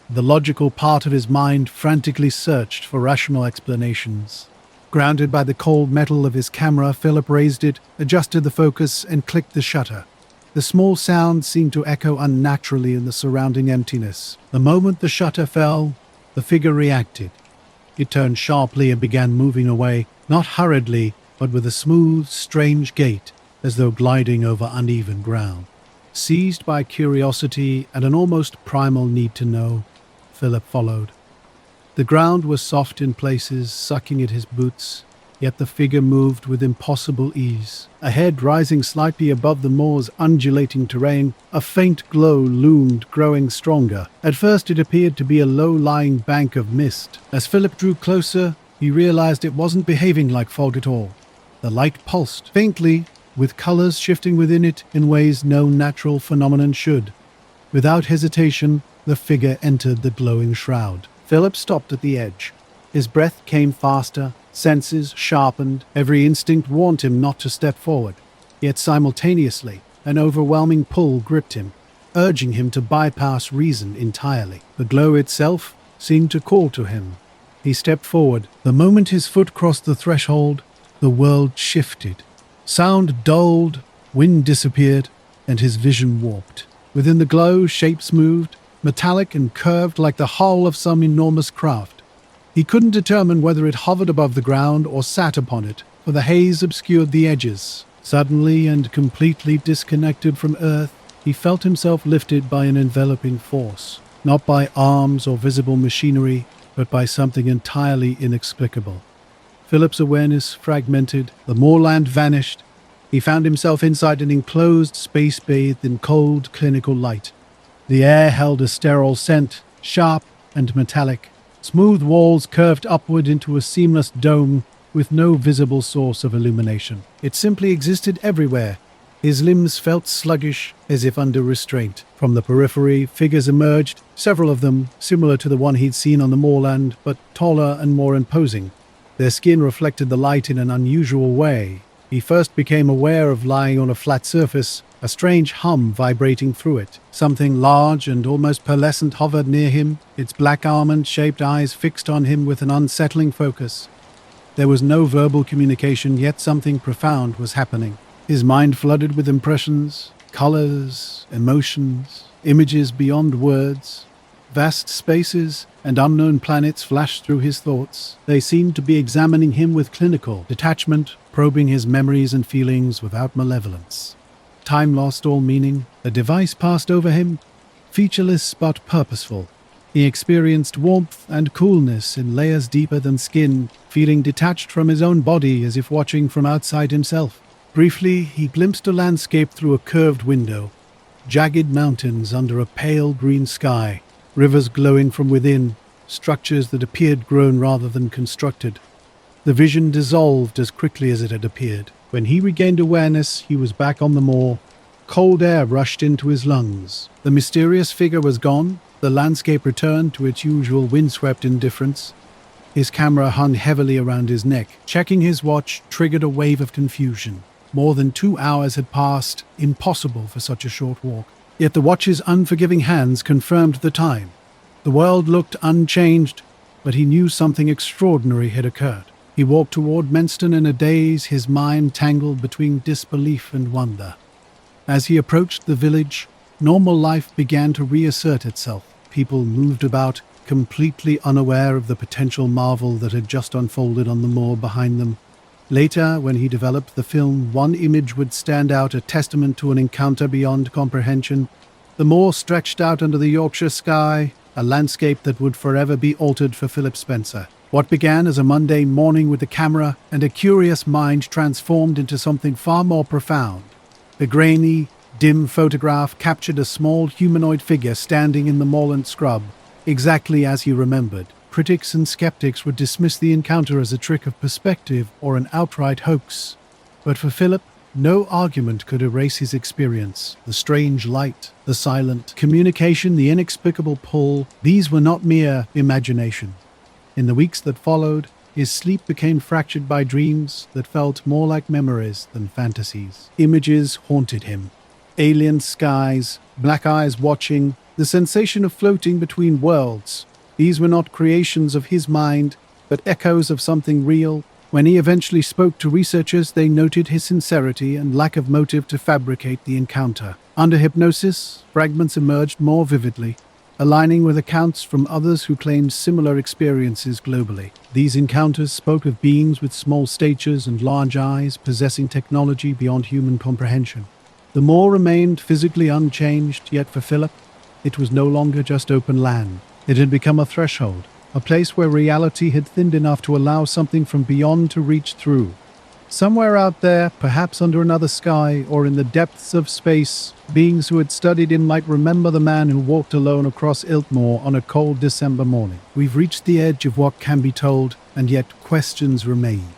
The logical part of his mind frantically searched for rational explanations. Grounded by the cold metal of his camera, Philip raised it, adjusted the focus, and clicked the shutter. The small sound seemed to echo unnaturally in the surrounding emptiness. The moment the shutter fell, the figure reacted. It turned sharply and began moving away, not hurriedly, but with a smooth, strange gait, as though gliding over uneven ground. Seized by curiosity and an almost primal need to know, Philip followed. The ground was soft in places, sucking at his boots, yet the figure moved with impossible ease. Ahead, rising slightly above the moor's undulating terrain, a faint glow loomed, growing stronger. At first it appeared to be a low-lying bank of mist. As Philip drew closer, he realized it wasn't behaving like fog at all. The light pulsed, faintly, with colors shifting within it in ways no natural phenomenon should. Without hesitation, the figure entered the glowing shroud. Philip stopped at the edge. His breath came faster, senses sharpened, every instinct warned him not to step forward. Yet simultaneously, an overwhelming pull gripped him, urging him to bypass reason entirely. The glow itself seemed to call to him. He stepped forward. The moment his foot crossed the threshold, the world shifted. Sound dulled, wind disappeared, and his vision warped. Within the glow, shapes moved, metallic and curved like the hull of some enormous craft. He couldn't determine whether it hovered above the ground or sat upon it, for the haze obscured the edges. Suddenly and completely disconnected from Earth, he felt himself lifted by an enveloping force, not by arms or visible machinery, but by something entirely inexplicable. Philip's awareness fragmented, the moorland vanished. He found himself inside an enclosed space bathed in cold, clinical light. The air held a sterile scent, sharp and metallic. Smooth walls curved upward into a seamless dome with no visible source of illumination. It simply existed everywhere. His limbs felt sluggish, as if under restraint. From the periphery, figures emerged, several of them similar to the one he'd seen on the moorland, but taller and more imposing. Their skin reflected the light in an unusual way. He first became aware of lying on a flat surface, a strange hum vibrating through it. Something large and almost pearlescent hovered near him, its black almond-shaped eyes fixed on him with an unsettling focus. There was no verbal communication, yet something profound was happening. His mind flooded with impressions, Colors, emotions, images beyond words, vast spaces and unknown planets flashed through his thoughts. They seemed to be examining him with clinical detachment, probing his memories and feelings without malevolence. Time lost all meaning. The device passed over him, featureless but purposeful. He experienced warmth and coolness in layers deeper than skin, feeling detached from his own body as if watching from outside himself. Briefly, he glimpsed a landscape through a curved window, jagged mountains under a pale green sky, rivers glowing from within, structures that appeared grown rather than constructed. The vision dissolved as quickly as it had appeared. When he regained awareness, he was back on the moor. Cold air rushed into his lungs. The mysterious figure was gone. The landscape returned to its usual windswept indifference. His camera hung heavily around his neck. Checking his watch triggered a wave of confusion. More than 2 hours had passed, impossible for such a short walk. Yet the watch's unforgiving hands confirmed the time. The world looked unchanged, but he knew something extraordinary had occurred. He walked toward Menston in a daze, his mind tangled between disbelief and wonder. As he approached the village, normal life began to reassert itself. People moved about, completely unaware of the potential marvel that had just unfolded on the moor behind them. Later, when he developed the film, one image would stand out, a testament to an encounter beyond comprehension. The moor stretched out under the Yorkshire sky, a landscape that would forever be altered for Philip Spencer. What began as a mundane morning with the camera and a curious mind transformed into something far more profound. The grainy, dim photograph captured a small humanoid figure standing in the moorland scrub, exactly as he remembered. Critics and skeptics would dismiss the encounter as a trick of perspective or an outright hoax. But for Philip, no argument could erase his experience. The strange light, the silent communication, the inexplicable pull, these were not mere imagination. In the weeks that followed, his sleep became fractured by dreams that felt more like memories than fantasies. Images haunted him. Alien skies, black eyes watching, the sensation of floating between worlds. These were not creations of his mind, but echoes of something real. When he eventually spoke to researchers, they noted his sincerity and lack of motive to fabricate the encounter. Under hypnosis, fragments emerged more vividly, aligning with accounts from others who claimed similar experiences globally. These encounters spoke of beings with small statures and large eyes, possessing technology beyond human comprehension. The moor remained physically unchanged, yet for Philip, it was no longer just open land. It had become a threshold, a place where reality had thinned enough to allow something from beyond to reach through. Somewhere out there, perhaps under another sky or in the depths of space, beings who had studied him might remember the man who walked alone across Iltmoor on a cold December morning. We've reached the edge of what can be told, and yet questions remain.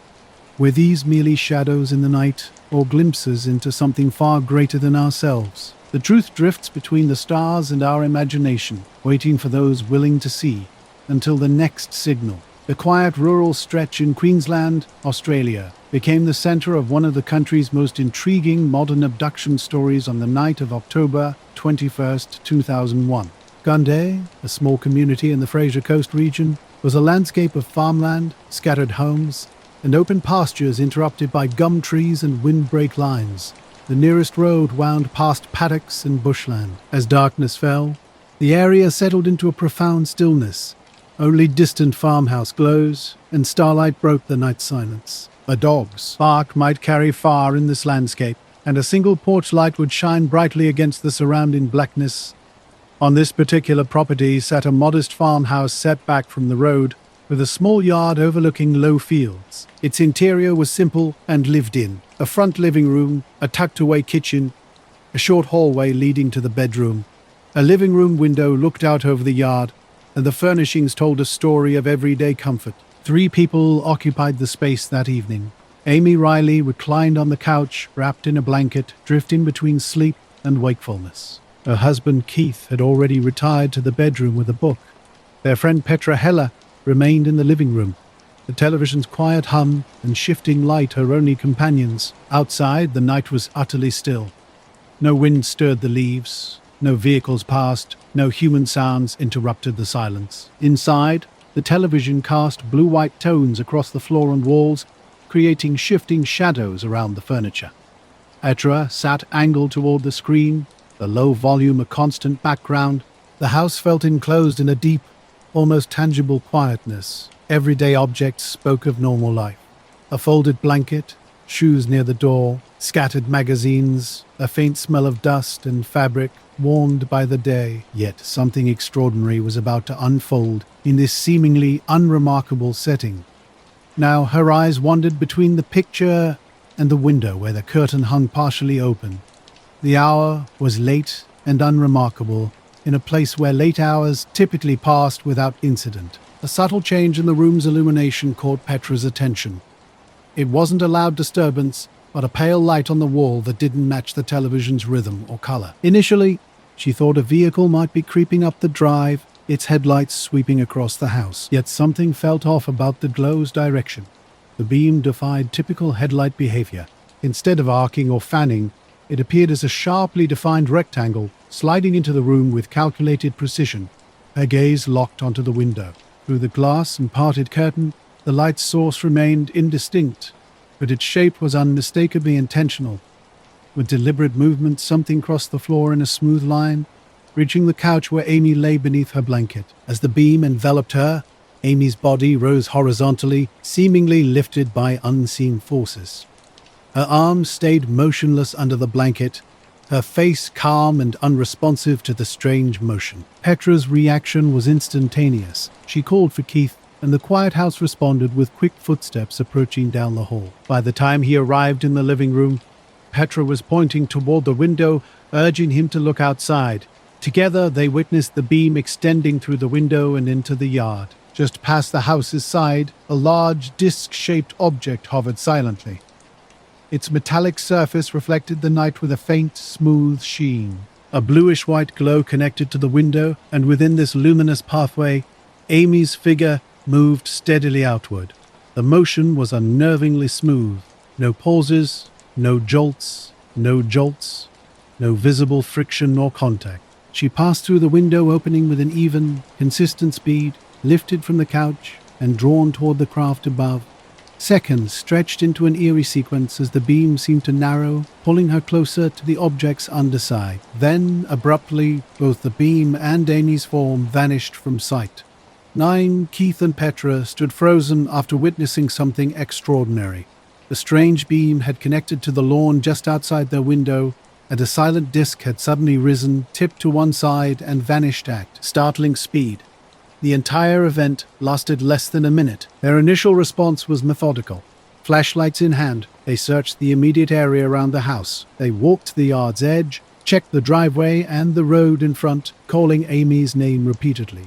Were these merely shadows in the night, or glimpses into something far greater than ourselves? The truth drifts between the stars and our imagination, waiting for those willing to see, until the next signal. The quiet rural stretch in Queensland, Australia, became the center of one of the country's most intriguing modern abduction stories on the night of October 21st, 2001. Gunday, a small community in the Fraser Coast region, was a landscape of farmland, scattered homes, and open pastures interrupted by gum trees and windbreak lines. The nearest road wound past paddocks and bushland. As darkness fell, the area settled into a profound stillness. Only distant farmhouse glows and starlight broke the night silence. A dog's bark might carry far in this landscape, and a single porch light would shine brightly against the surrounding blackness. On this particular property sat a modest farmhouse set back from the road, with a small yard overlooking low fields. Its interior was simple and lived in. A front living room, a tucked-away kitchen, a short hallway leading to the bedroom. A living room window looked out over the yard, and the furnishings told a story of everyday comfort. 3 people occupied the space that evening. Amy Riley reclined on the couch, wrapped in a blanket, drifting between sleep and wakefulness. Her husband Keith had already retired to the bedroom with a book. Their friend Petra Heller remained in the living room, the television's quiet hum and shifting light her only companions. Outside, the night was utterly still. No wind stirred the leaves, no vehicles passed, no human sounds interrupted the silence. Inside, the television cast blue-white tones across the floor and walls, creating shifting shadows around the furniture. Petra sat angled toward the screen, the low volume a constant background. The house felt enclosed in a deep, almost tangible quietness. Everyday objects spoke of normal life. A folded blanket, shoes near the door, scattered magazines, a faint smell of dust and fabric warmed by the day. Yet something extraordinary was about to unfold in this seemingly unremarkable setting. Now her eyes wandered between the picture and the window where the curtain hung partially open. The hour was late and unremarkable, in a place where late hours typically passed without incident. A subtle change in the room's illumination caught Petra's attention. It wasn't a loud disturbance, but a pale light on the wall that didn't match the television's rhythm or color. Initially, she thought a vehicle might be creeping up the drive, its headlights sweeping across the house. Yet something felt off about the glow's direction. The beam defied typical headlight behavior. Instead of arcing or fanning, it appeared as a sharply defined rectangle, sliding into the room with calculated precision. Her gaze locked onto the window. Through the glass and parted curtain, the light's source remained indistinct, but its shape was unmistakably intentional. With deliberate movement, something crossed the floor in a smooth line, reaching the couch where Amy lay beneath her blanket. As the beam enveloped her, Amy's body rose horizontally, seemingly lifted by unseen forces. Her arms stayed motionless under the blanket, her face calm and unresponsive to the strange motion. Petra's reaction was instantaneous. She called for Keith, and the quiet house responded with quick footsteps approaching down the hall. By the time he arrived in the living room, Petra was pointing toward the window, urging him to look outside. Together, they witnessed the beam extending through the window and into the yard. Just past the house's side, a large disc-shaped object hovered silently. Its metallic surface reflected the night with a faint, smooth sheen. A bluish-white glow connected to the window, and within this luminous pathway, Amy's figure moved steadily outward. The motion was unnervingly smooth. No pauses, no jolts, no visible friction nor contact. She passed through the window opening with an even, consistent speed, lifted from the couch, and drawn toward the craft above. Seconds stretched into an eerie sequence as the beam seemed to narrow, pulling her closer to the object's underside. Then, abruptly, both the beam and Amy's form vanished from sight. Keith and Petra stood frozen after witnessing something extraordinary. The strange beam had connected to the lawn just outside their window, and a silent disc had suddenly risen, tipped to one side, and vanished at startling speed. The entire event lasted less than a minute. Their initial response was methodical. Flashlights in hand, they searched the immediate area around the house. They walked to the yard's edge, checked the driveway and the road in front, calling Amy's name repeatedly.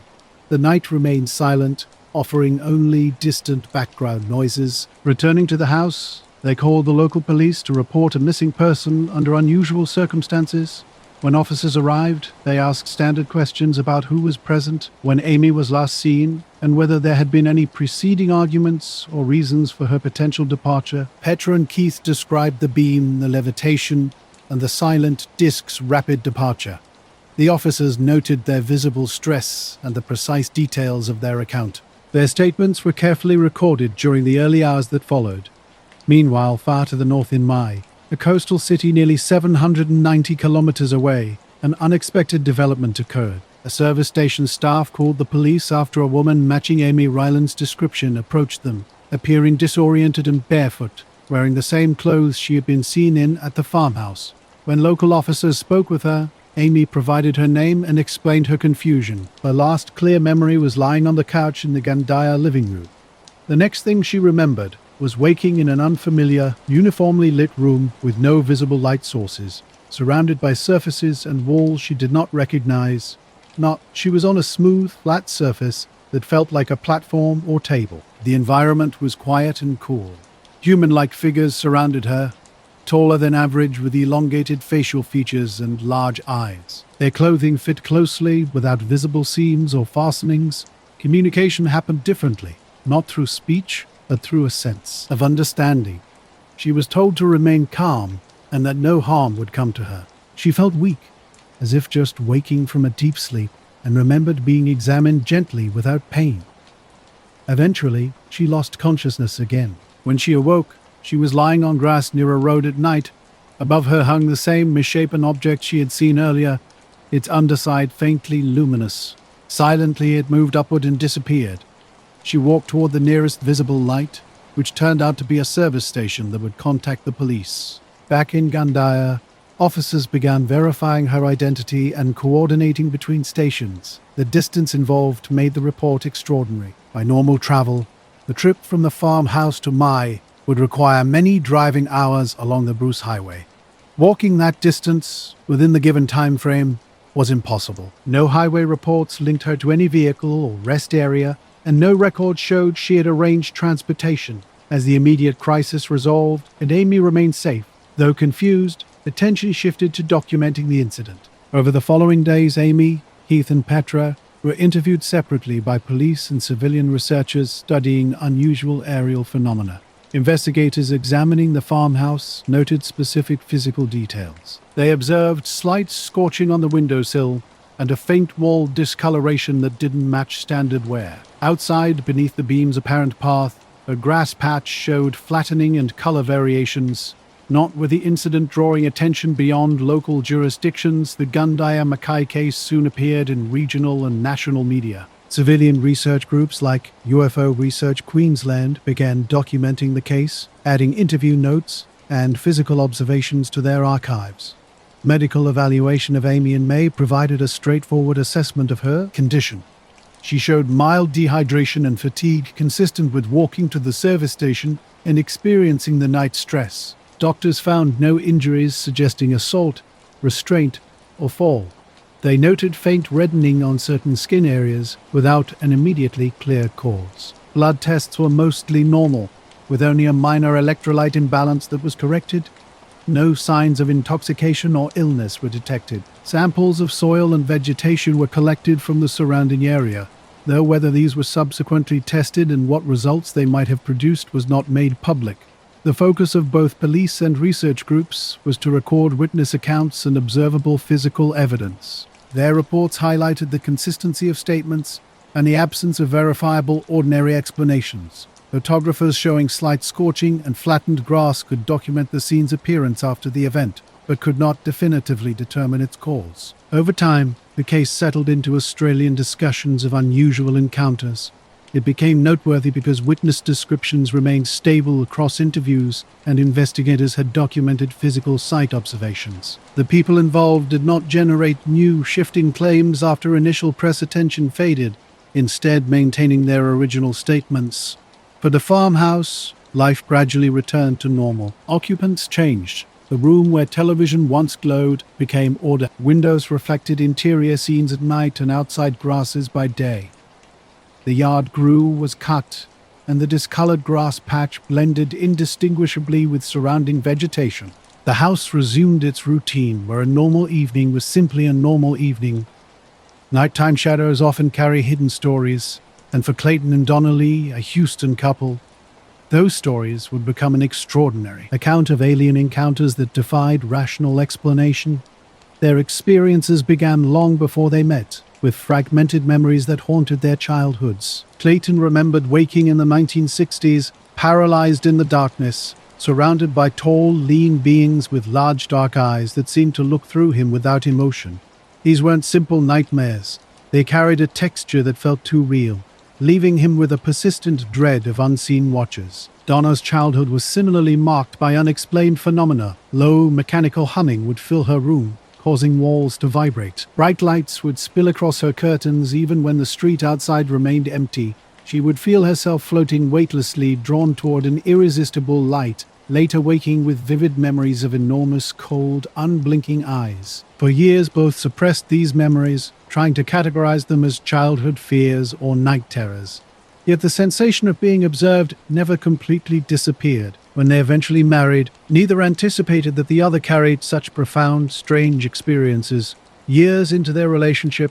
The night remained silent, offering only distant background noises. Returning to the house, they called the local police to report a missing person under unusual circumstances. When officers arrived, they asked standard questions about who was present, when Amy was last seen, and whether there had been any preceding arguments or reasons for her potential departure. Petra and Keith described the beam, the levitation, and the silent disc's rapid departure. The officers noted their visible stress and the precise details of their account. Their statements were carefully recorded during the early hours that followed. Meanwhile, far to the north in Mai, a coastal city nearly 790 kilometers away, an unexpected development occurred. A service station staff called the police after a woman matching Amy Ryland's description approached them, appearing disoriented and barefoot, wearing the same clothes she had been seen in at the farmhouse. When local officers spoke with her, Amy provided her name and explained her confusion. Her last clear memory was lying on the couch in the Gandaya living room. The next thing she remembered was waking in an unfamiliar, uniformly lit room with no visible light sources, surrounded by surfaces and walls she did not recognize. She was on a smooth, flat surface that felt like a platform or table. The environment was quiet and cool. Human-like figures surrounded her, taller than average with elongated facial features and large eyes. Their clothing fit closely without visible seams or fastenings. Communication happened differently, not through speech, but through a sense of understanding. She was told to remain calm and that no harm would come to her. She felt weak, as if just waking from a deep sleep, and remembered being examined gently without pain. Eventually, she lost consciousness again. When she awoke, she was lying on grass near a road at night, Above her hung the same misshapen object she had seen earlier, its underside faintly luminous. Silently it moved upward and disappeared. She walked toward the nearest visible light, which turned out to be a service station that would contact the police. Back in Gandhia, officers began verifying her identity and coordinating between stations. The distance involved made the report extraordinary. By normal travel, the trip from the farmhouse to Mai would require many driving hours along the Bruce Highway. Walking that distance within the given time frame was impossible. No highway reports linked her to any vehicle or rest area, and no record showed she had arranged transportation. As the immediate crisis resolved and Amy remained safe, though confused, attention shifted to documenting the incident. Over the following days, Amy, Heath, and Petra were interviewed separately by police and civilian researchers studying unusual aerial phenomena. Investigators examining the farmhouse noted specific physical details. They observed slight scorching on the windowsill and a faint wall discoloration that didn't match standard wear. Outside, beneath the beam's apparent path, a grass patch showed flattening and color variations. Not with the incident drawing attention beyond local jurisdictions, the Gandhia Mackay case soon appeared in regional and national media. Civilian research groups like UFO Research Queensland began documenting the case, adding interview notes and physical observations to their archives. Medical evaluation of Amy and May provided a straightforward assessment of her condition. She showed mild dehydration and fatigue consistent with walking to the service station and experiencing the night stress. Doctors found no injuries suggesting assault, restraint, or fall. They noted faint reddening on certain skin areas without an immediately clear cause. Blood tests were mostly normal, with only a minor electrolyte imbalance that was corrected. No signs of intoxication or illness were detected. Samples of soil and vegetation were collected from the surrounding area, though whether these were subsequently tested and what results they might have produced was not made public. The focus of both police and research groups was to record witness accounts and observable physical evidence. Their reports highlighted the consistency of statements and the absence of verifiable ordinary explanations. Photographers showing slight scorching and flattened grass could document the scene's appearance after the event, but could not definitively determine its cause. Over time, the case settled into Australian discussions of unusual encounters. It became noteworthy because witness descriptions remained stable across interviews and investigators had documented physical site observations. The people involved did not generate new, shifting claims after initial press attention faded, instead maintaining their original statements. For the farmhouse, life gradually returned to normal. Occupants changed. The room where television once glowed became ordered. Windows reflected interior scenes at night and outside grasses by day. The yard grew, was cut, and the discolored grass patch blended indistinguishably with surrounding vegetation. The house resumed its routine, where a normal evening was simply a normal evening. Nighttime shadows often carry hidden stories, and for Clayton and Donnelly, a Houston couple, those stories would become an extraordinary account of alien encounters that defied rational explanation. Their experiences began long before they met, with fragmented memories that haunted their childhoods. Clayton remembered waking in the 1960s, paralyzed in the darkness, surrounded by tall, lean beings with large dark eyes that seemed to look through him without emotion. These weren't simple nightmares. They carried a texture that felt too real, leaving him with a persistent dread of unseen watchers. Donna's childhood was similarly marked by unexplained phenomena. Low, mechanical humming would fill her room, causing walls to vibrate. Bright lights would spill across her curtains even when the street outside remained empty. She would feel herself floating weightlessly, drawn toward an irresistible light, later waking with vivid memories of enormous, cold, unblinking eyes. For years, both suppressed these memories, trying to categorize them as childhood fears or night terrors. Yet the sensation of being observed never completely disappeared. When they eventually married, neither anticipated that the other carried such profound, strange experiences. Years into their relationship,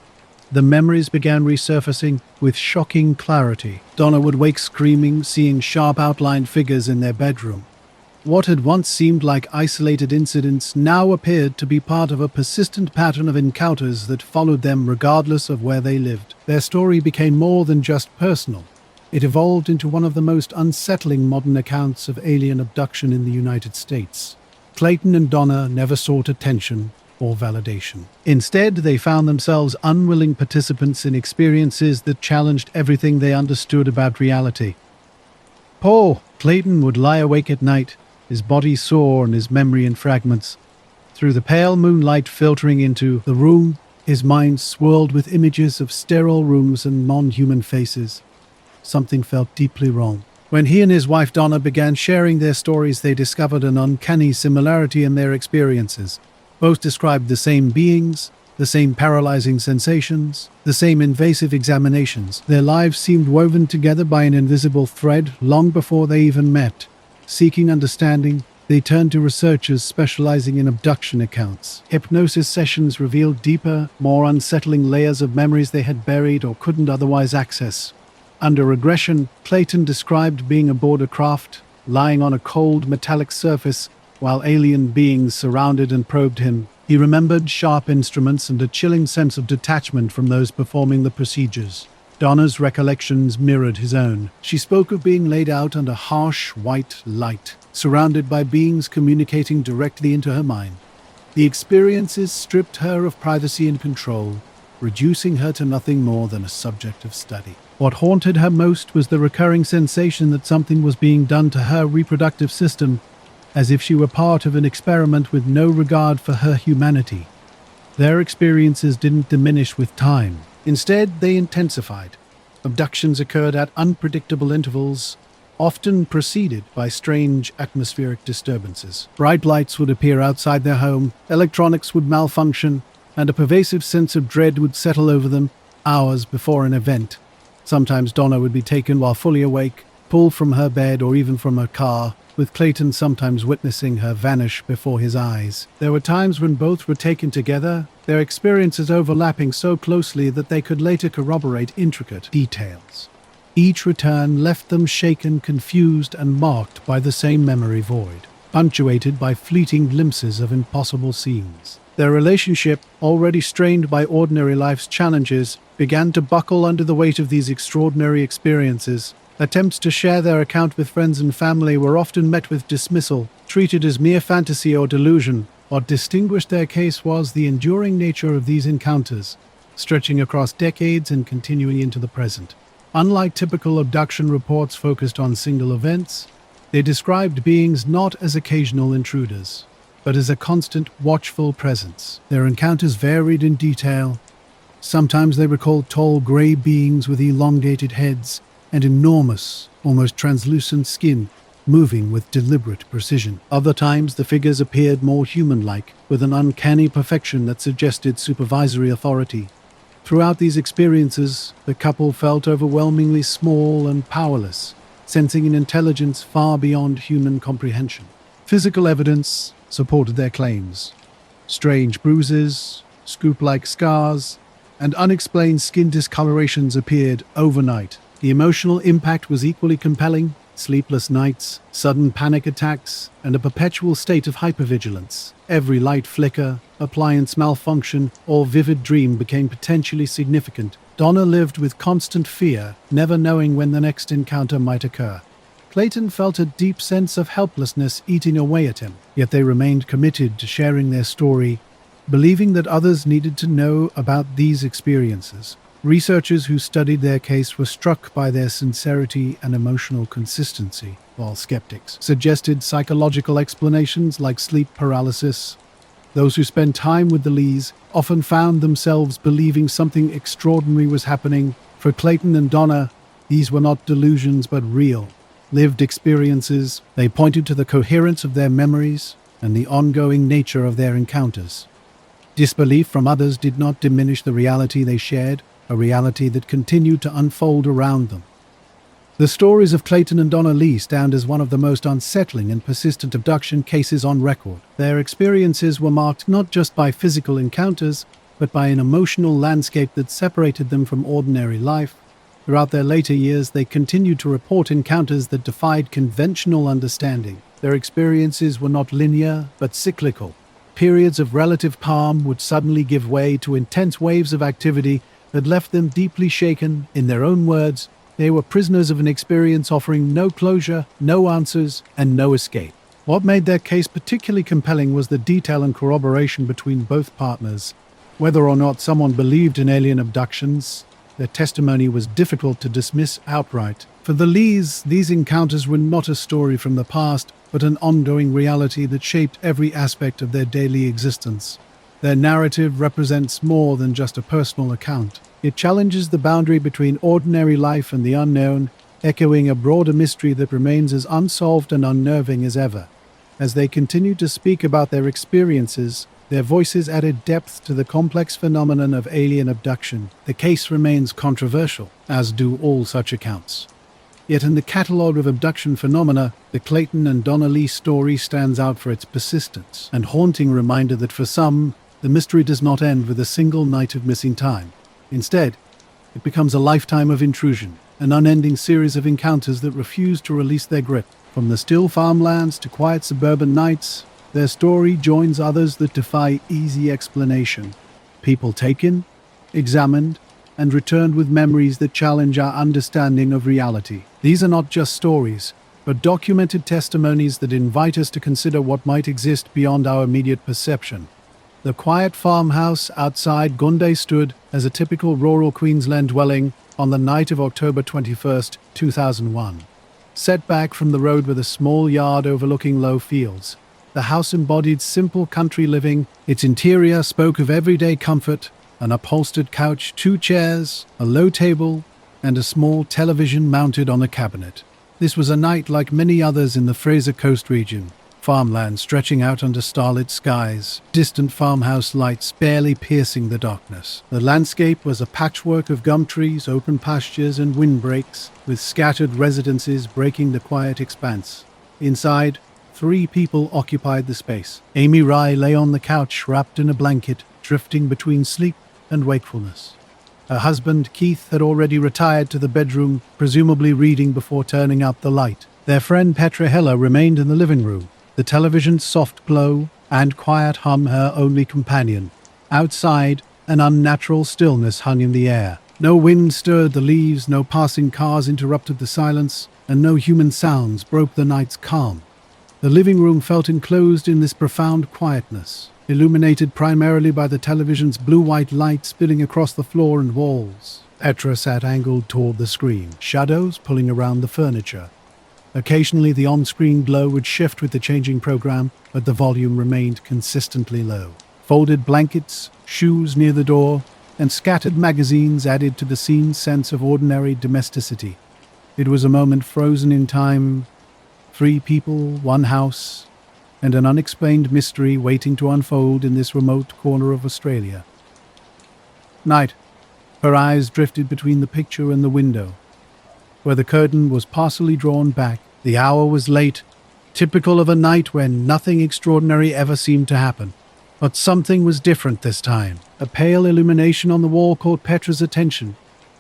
the memories began resurfacing with shocking clarity. Donna would wake screaming, seeing sharp outlined figures in their bedroom. What had once seemed like isolated incidents now appeared to be part of a persistent pattern of encounters that followed them regardless of where they lived. Their story became more than just personal. It evolved into one of the most unsettling modern accounts of alien abduction in the United States. Clayton and Donna never sought attention or validation. Instead, they found themselves unwilling participants in experiences that challenged everything they understood about reality. Poor Clayton would lie awake at night, his body sore and his memory in fragments. Through the pale moonlight filtering into the room, his mind swirled with images of sterile rooms and non-human faces. Something felt deeply wrong. When he and his wife Donna began sharing their stories, they discovered an uncanny similarity in their experiences. Both described the same beings, the same paralyzing sensations, the same invasive examinations. Their lives seemed woven together by an invisible thread long before they even met. Seeking understanding, they turned to researchers specializing in abduction accounts. Hypnosis sessions revealed deeper, more unsettling layers of memories they had buried or couldn't otherwise access. Under regression, Clayton described being aboard a craft, lying on a cold metallic surface, while alien beings surrounded and probed him. He remembered sharp instruments and a chilling sense of detachment from those performing the procedures. Donna's recollections mirrored his own. She spoke of being laid out under harsh white light, surrounded by beings communicating directly into her mind. The experiences stripped her of privacy and control, reducing her to nothing more than a subject of study. What haunted her most was the recurring sensation that something was being done to her reproductive system, as if she were part of an experiment with no regard for her humanity. Their experiences didn't diminish with time. Instead, they intensified. Abductions occurred at unpredictable intervals, often preceded by strange atmospheric disturbances. Bright lights would appear outside their home, electronics would malfunction, and a pervasive sense of dread would settle over them hours before an event. Sometimes Donna would be taken while fully awake, pulled from her bed or even from her car, with Clayton sometimes witnessing her vanish before his eyes. There were times when both were taken together, their experiences overlapping so closely that they could later corroborate intricate details. Each return left them shaken, confused, and marked by the same memory void, punctuated by fleeting glimpses of impossible scenes. Their relationship, already strained by ordinary life's challenges, began to buckle under the weight of these extraordinary experiences. Attempts to share their account with friends and family were often met with dismissal, treated as mere fantasy or delusion. What distinguished their case was the enduring nature of these encounters, stretching across decades and continuing into the present. Unlike typical abduction reports focused on single events, they described beings not as occasional intruders, but as a constant, watchful presence. Their encounters varied in detail. Sometimes they recalled tall grey beings with elongated heads and enormous, almost translucent skin, moving with deliberate precision. Other times the figures appeared more human-like, with an uncanny perfection that suggested supervisory authority. Throughout these experiences, the couple felt overwhelmingly small and powerless, sensing an intelligence far beyond human comprehension. Physical evidence supported their claims. Strange bruises, scoop-like scars, and unexplained skin discolorations appeared overnight. The emotional impact was equally compelling: sleepless nights, sudden panic attacks, and a perpetual state of hypervigilance. Every light flicker, appliance malfunction, or vivid dream became potentially significant. Donna lived with constant fear, never knowing when the next encounter might occur. Clayton felt a deep sense of helplessness eating away at him, yet they remained committed to sharing their story, believing that others needed to know about these experiences. Researchers who studied their case were struck by their sincerity and emotional consistency, while skeptics suggested psychological explanations like sleep paralysis. Those who spent time with the Lees often found themselves believing something extraordinary was happening. For Clayton and Donna, these were not delusions but real, lived experiences. They pointed to the coherence of their memories and the ongoing nature of their encounters. Disbelief from others did not diminish the reality they shared, a reality that continued to unfold around them. The stories of Clayton and Donna Lee stand as one of the most unsettling and persistent abduction cases on record. Their experiences were marked not just by physical encounters, but by an emotional landscape that separated them from ordinary life. Throughout their later years, they continued to report encounters that defied conventional understanding. Their experiences were not linear, but cyclical. Periods of relative calm would suddenly give way to intense waves of activity that left them deeply shaken. In their own words, they were prisoners of an experience offering no closure, no answers, and no escape. What made their case particularly compelling was the detail and corroboration between both partners. Whether or not someone believed in alien abductions, their testimony was difficult to dismiss outright. For the Lees, these encounters were not a story from the past, but an ongoing reality that shaped every aspect of their daily existence. Their narrative represents more than just a personal account. It challenges the boundary between ordinary life and the unknown, echoing a broader mystery that remains as unsolved and unnerving as ever. As they continued to speak about their experiences, their voices added depth to the complex phenomenon of alien abduction. The case remains controversial, as do all such accounts. Yet in the catalogue of abduction phenomena, the Clayton and Donna Lee story stands out for its persistence and haunting reminder that for some, the mystery does not end with a single night of missing time. Instead, it becomes a lifetime of intrusion, an unending series of encounters that refuse to release their grip. From the still farmlands to quiet suburban nights, their story joins others that defy easy explanation. People taken, examined, and returned with memories that challenge our understanding of reality. These are not just stories, but documented testimonies that invite us to consider what might exist beyond our immediate perception. The quiet farmhouse outside Gunday stood as a typical rural Queensland dwelling on the night of October 21st, 2001. Set back from the road with a small yard overlooking low fields, the house embodied simple country living. Its interior spoke of everyday comfort: an upholstered couch, 2 chairs, a low table, and a small television mounted on a cabinet. This was a night like many others in the Fraser Coast region. Farmland stretching out under starlit skies, distant farmhouse lights barely piercing the darkness. The landscape was a patchwork of gum trees, open pastures, and windbreaks, with scattered residences breaking the quiet expanse. Inside, 3 people occupied the space. Amy Rye lay on the couch, wrapped in a blanket, drifting between sleep and wakefulness. Her husband, Keith, had already retired to the bedroom, presumably reading before turning out the light. Their friend Petra Heller remained in the living room, the television's soft glow and quiet hum her only companion. Outside, an unnatural stillness hung in the air. No wind stirred the leaves, no passing cars interrupted the silence, and no human sounds broke the night's calm. The living room felt enclosed in this profound quietness, illuminated primarily by the television's blue-white light spilling across the floor and walls. Petra sat angled toward the screen, shadows pulling around the furniture. Occasionally the on-screen glow would shift with the changing program, but the volume remained consistently low. Folded blankets, shoes near the door, and scattered magazines added to the scene's sense of ordinary domesticity. It was a moment frozen in time. 3 people, 1 house, and an unexplained mystery waiting to unfold in this remote corner of Australia. Night. Her eyes drifted between the picture and the window, where the curtain was partially drawn back. The hour was late, typical of a night when nothing extraordinary ever seemed to happen. But something was different this time. A pale illumination on the wall caught Petra's attention.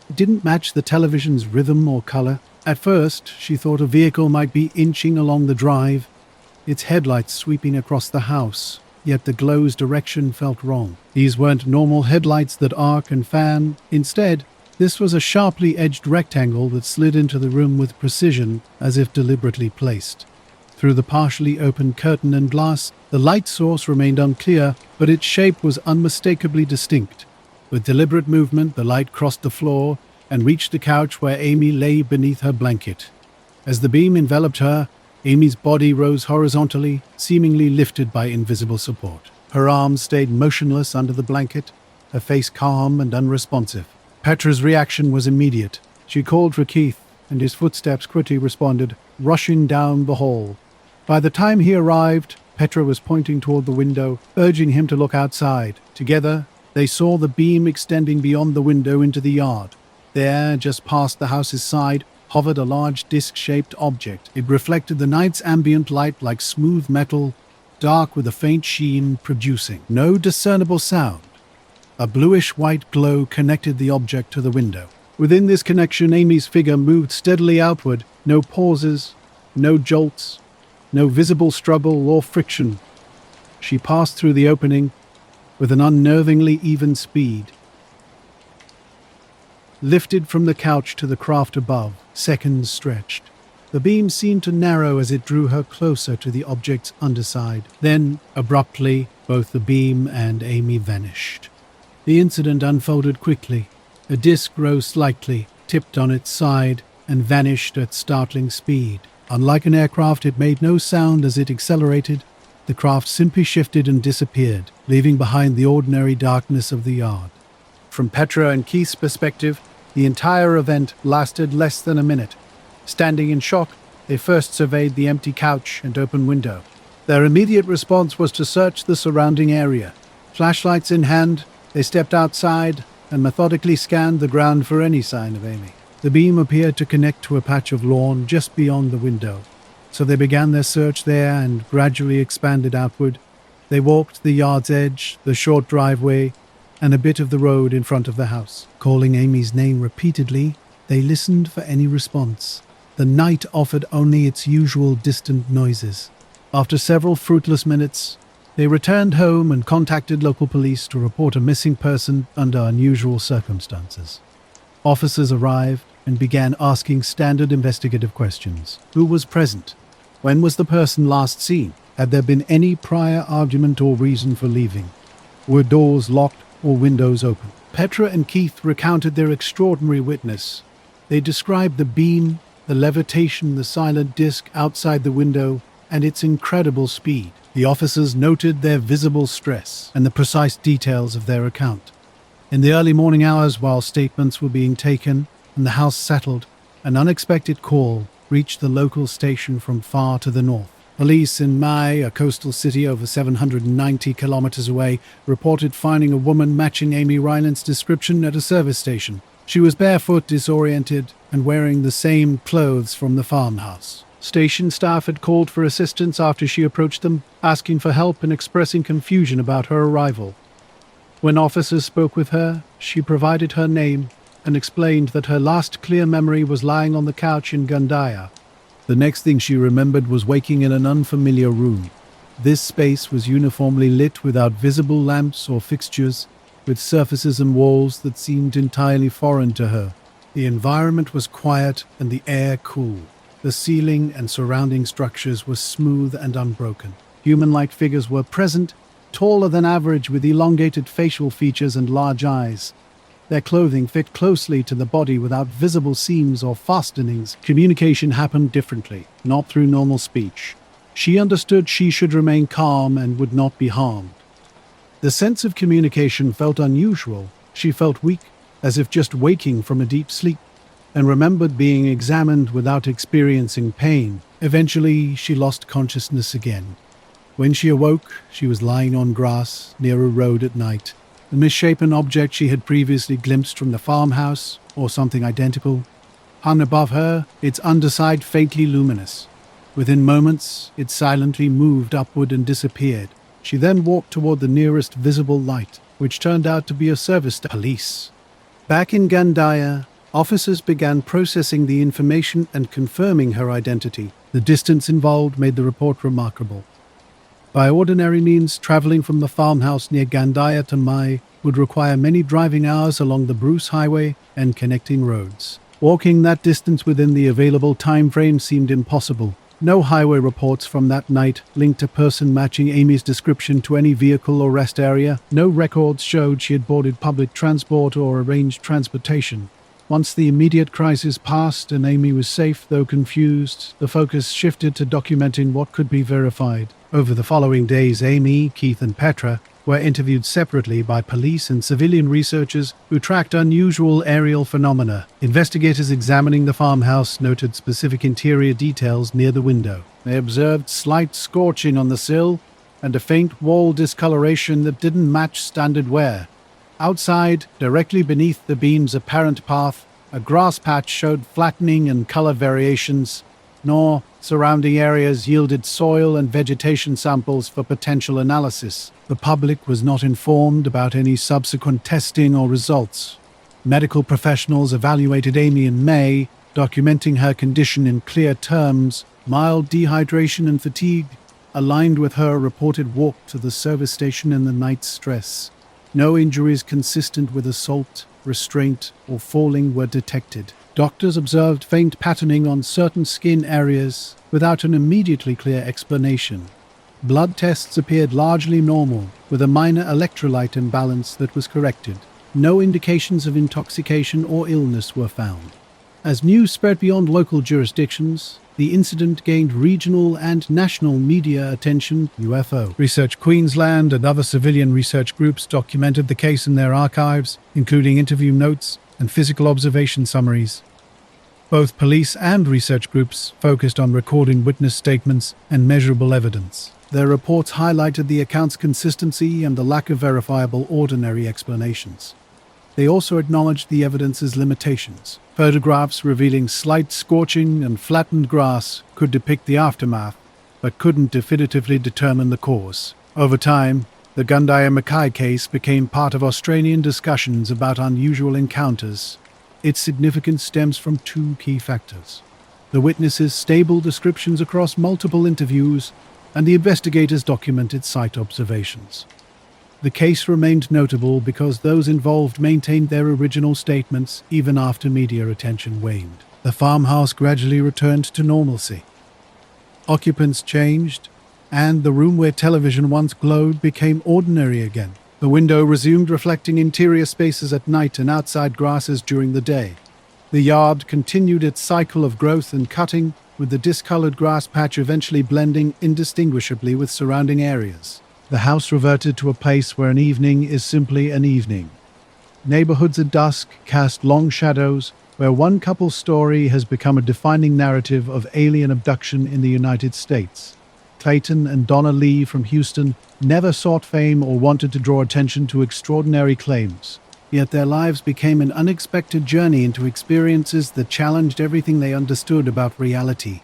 It didn't match the television's rhythm or color. At first, she thought a vehicle might be inching along the drive, its headlights sweeping across the house, yet the glow's direction felt wrong. These weren't normal headlights that arc and fan. Instead, this was a sharply edged rectangle that slid into the room with precision, as if deliberately placed. Through the partially open curtain and glass, the light source remained unclear, but its shape was unmistakably distinct. With deliberate movement, the light crossed the floor and reached the couch where Amy lay beneath her blanket. As the beam enveloped her, Amy's body rose horizontally, seemingly lifted by invisible support. Her arms stayed motionless under the blanket, her face calm and unresponsive. Petra's reaction was immediate. She called for Keith, and his footsteps quickly responded, rushing down the hall. By the time he arrived, Petra was pointing toward the window, urging him to look outside. Together, they saw the beam extending beyond the window into the yard. There, just past the house's side, hovered a large disc-shaped object. It reflected the night's ambient light like smooth metal, dark with a faint sheen, producing no discernible sound. A bluish-white glow connected the object to the window. Within this connection, Amy's figure moved steadily outward, no pauses, no jolts, no visible struggle or friction. She passed through the opening with an unnervingly even speed. Lifted from the couch to the craft above, seconds stretched. The beam seemed to narrow as it drew her closer to the object's underside. Then, abruptly, both the beam and Amy vanished. The incident unfolded quickly. A disc rose slightly, tipped on its side, and vanished at startling speed. Unlike an aircraft, it made no sound as it accelerated. The craft simply shifted and disappeared, leaving behind the ordinary darkness of the yard. From Petra and Keith's perspective, the entire event lasted less than a minute. Standing in shock, they first surveyed the empty couch and open window. Their immediate response was to search the surrounding area. Flashlights in hand, they stepped outside and methodically scanned the ground for any sign of Amy. The beam appeared to connect to a patch of lawn just beyond the window, so they began their search there and gradually expanded outward. They walked the yard's edge, the short driveway, and a bit of the road in front of the house. Calling Amy's name repeatedly, they listened for any response. The night offered only its usual distant noises. After several fruitless minutes, they returned home and contacted local police to report a missing person under unusual circumstances. Officers arrived and began asking standard investigative questions. Who was present? When was the person last seen? Had there been any prior argument or reason for leaving? Were doors locked or windows open? Petra and Keith recounted their extraordinary witness. They described the beam, the levitation, the silent disc outside the window, and its incredible speed. The officers noted their visible stress and the precise details of their account. In the early morning hours, while statements were being taken and the house settled, an unexpected call reached the local station from far to the north. Police in Mai, a coastal city over 790 kilometers away, reported finding a woman matching Amy Ryland's description at a service station. She was barefoot, disoriented, and wearing the same clothes from the farmhouse. Station staff had called for assistance after she approached them, asking for help and expressing confusion about her arrival. When officers spoke with her, she provided her name and explained that her last clear memory was lying on the couch in Gandaya. The next thing she remembered was waking in an unfamiliar room. This space was uniformly lit without visible lamps or fixtures, with surfaces and walls that seemed entirely foreign to her. The environment was quiet and the air cool. The ceiling and surrounding structures were smooth and unbroken. Human-like figures were present, taller than average with elongated facial features and large eyes. Their clothing fit closely to the body without visible seams or fastenings. Communication happened differently, not through normal speech. She understood she should remain calm and would not be harmed. The sense of communication felt unusual. She felt weak, as if just waking from a deep sleep, and remembered being examined without experiencing pain. Eventually, she lost consciousness again. When she awoke, she was lying on grass near a road at night. The misshapen object she had previously glimpsed from the farmhouse, or something identical, hung above her, its underside faintly luminous. Within moments, it silently moved upward and disappeared. She then walked toward the nearest visible light, which turned out to be a service to police. Back in Gandaya, officers began processing the information and confirming her identity. The distance involved made the report remarkable. By ordinary means, traveling from the farmhouse near Gandaya to Mai would require many driving hours along the Bruce Highway and connecting roads. Walking that distance within the available time frame seemed impossible. No highway reports from that night linked a person matching Amy's description to any vehicle or rest area. No records showed she had boarded public transport or arranged transportation. Once the immediate crisis passed and Amy was safe, though confused, the focus shifted to documenting what could be verified. Over the following days, Amy, Keith, and Petra were interviewed separately by police and civilian researchers who tracked unusual aerial phenomena. Investigators examining the farmhouse noted specific interior details near the window. They observed slight scorching on the sill and a faint wall discoloration that didn't match standard wear. Outside, directly beneath the beam's apparent path, a grass patch showed flattening and color variations, nor surrounding areas yielded soil and vegetation samples for potential analysis. The public was not informed about any subsequent testing or results. Medical professionals evaluated Amy in May, documenting her condition in clear terms. Mild dehydration and fatigue aligned with her reported walk to the service station and the night's stress. No injuries consistent with assault, restraint, or falling were detected. Doctors observed faint patterning on certain skin areas without an immediately clear explanation. Blood tests appeared largely normal, with a minor electrolyte imbalance that was corrected. No indications of intoxication or illness were found. As news spread beyond local jurisdictions, the incident gained regional and national media attention. UFO Research Queensland and other civilian research groups documented the case in their archives, including interview notes and physical observation summaries. Both police and research groups focused on recording witness statements and measurable evidence. Their reports highlighted the account's consistency and the lack of verifiable ordinary explanations. They also acknowledged the evidence's limitations. Photographs revealing slight scorching and flattened grass could depict the aftermath, but couldn't definitively determine the cause. Over time, the Gundaya Mackay case became part of Australian discussions about unusual encounters. Its significance stems from two key factors: the witnesses' stable descriptions across multiple interviews, and the investigators' documented site observations. The case remained notable because those involved maintained their original statements even after media attention waned. The farmhouse gradually returned to normalcy. Occupants changed, and the room where television once glowed became ordinary again. The window resumed reflecting interior spaces at night and outside grasses during the day. The yard continued its cycle of growth and cutting, with the discolored grass patch eventually blending indistinguishably with surrounding areas. The house reverted to a place where an evening is simply an evening. Neighborhoods at dusk cast long shadows, where one couple's story has become a defining narrative of alien abduction in the United States. Clayton and Donna Lee from Houston never sought fame or wanted to draw attention to extraordinary claims. Yet their lives became an unexpected journey into experiences that challenged everything they understood about reality.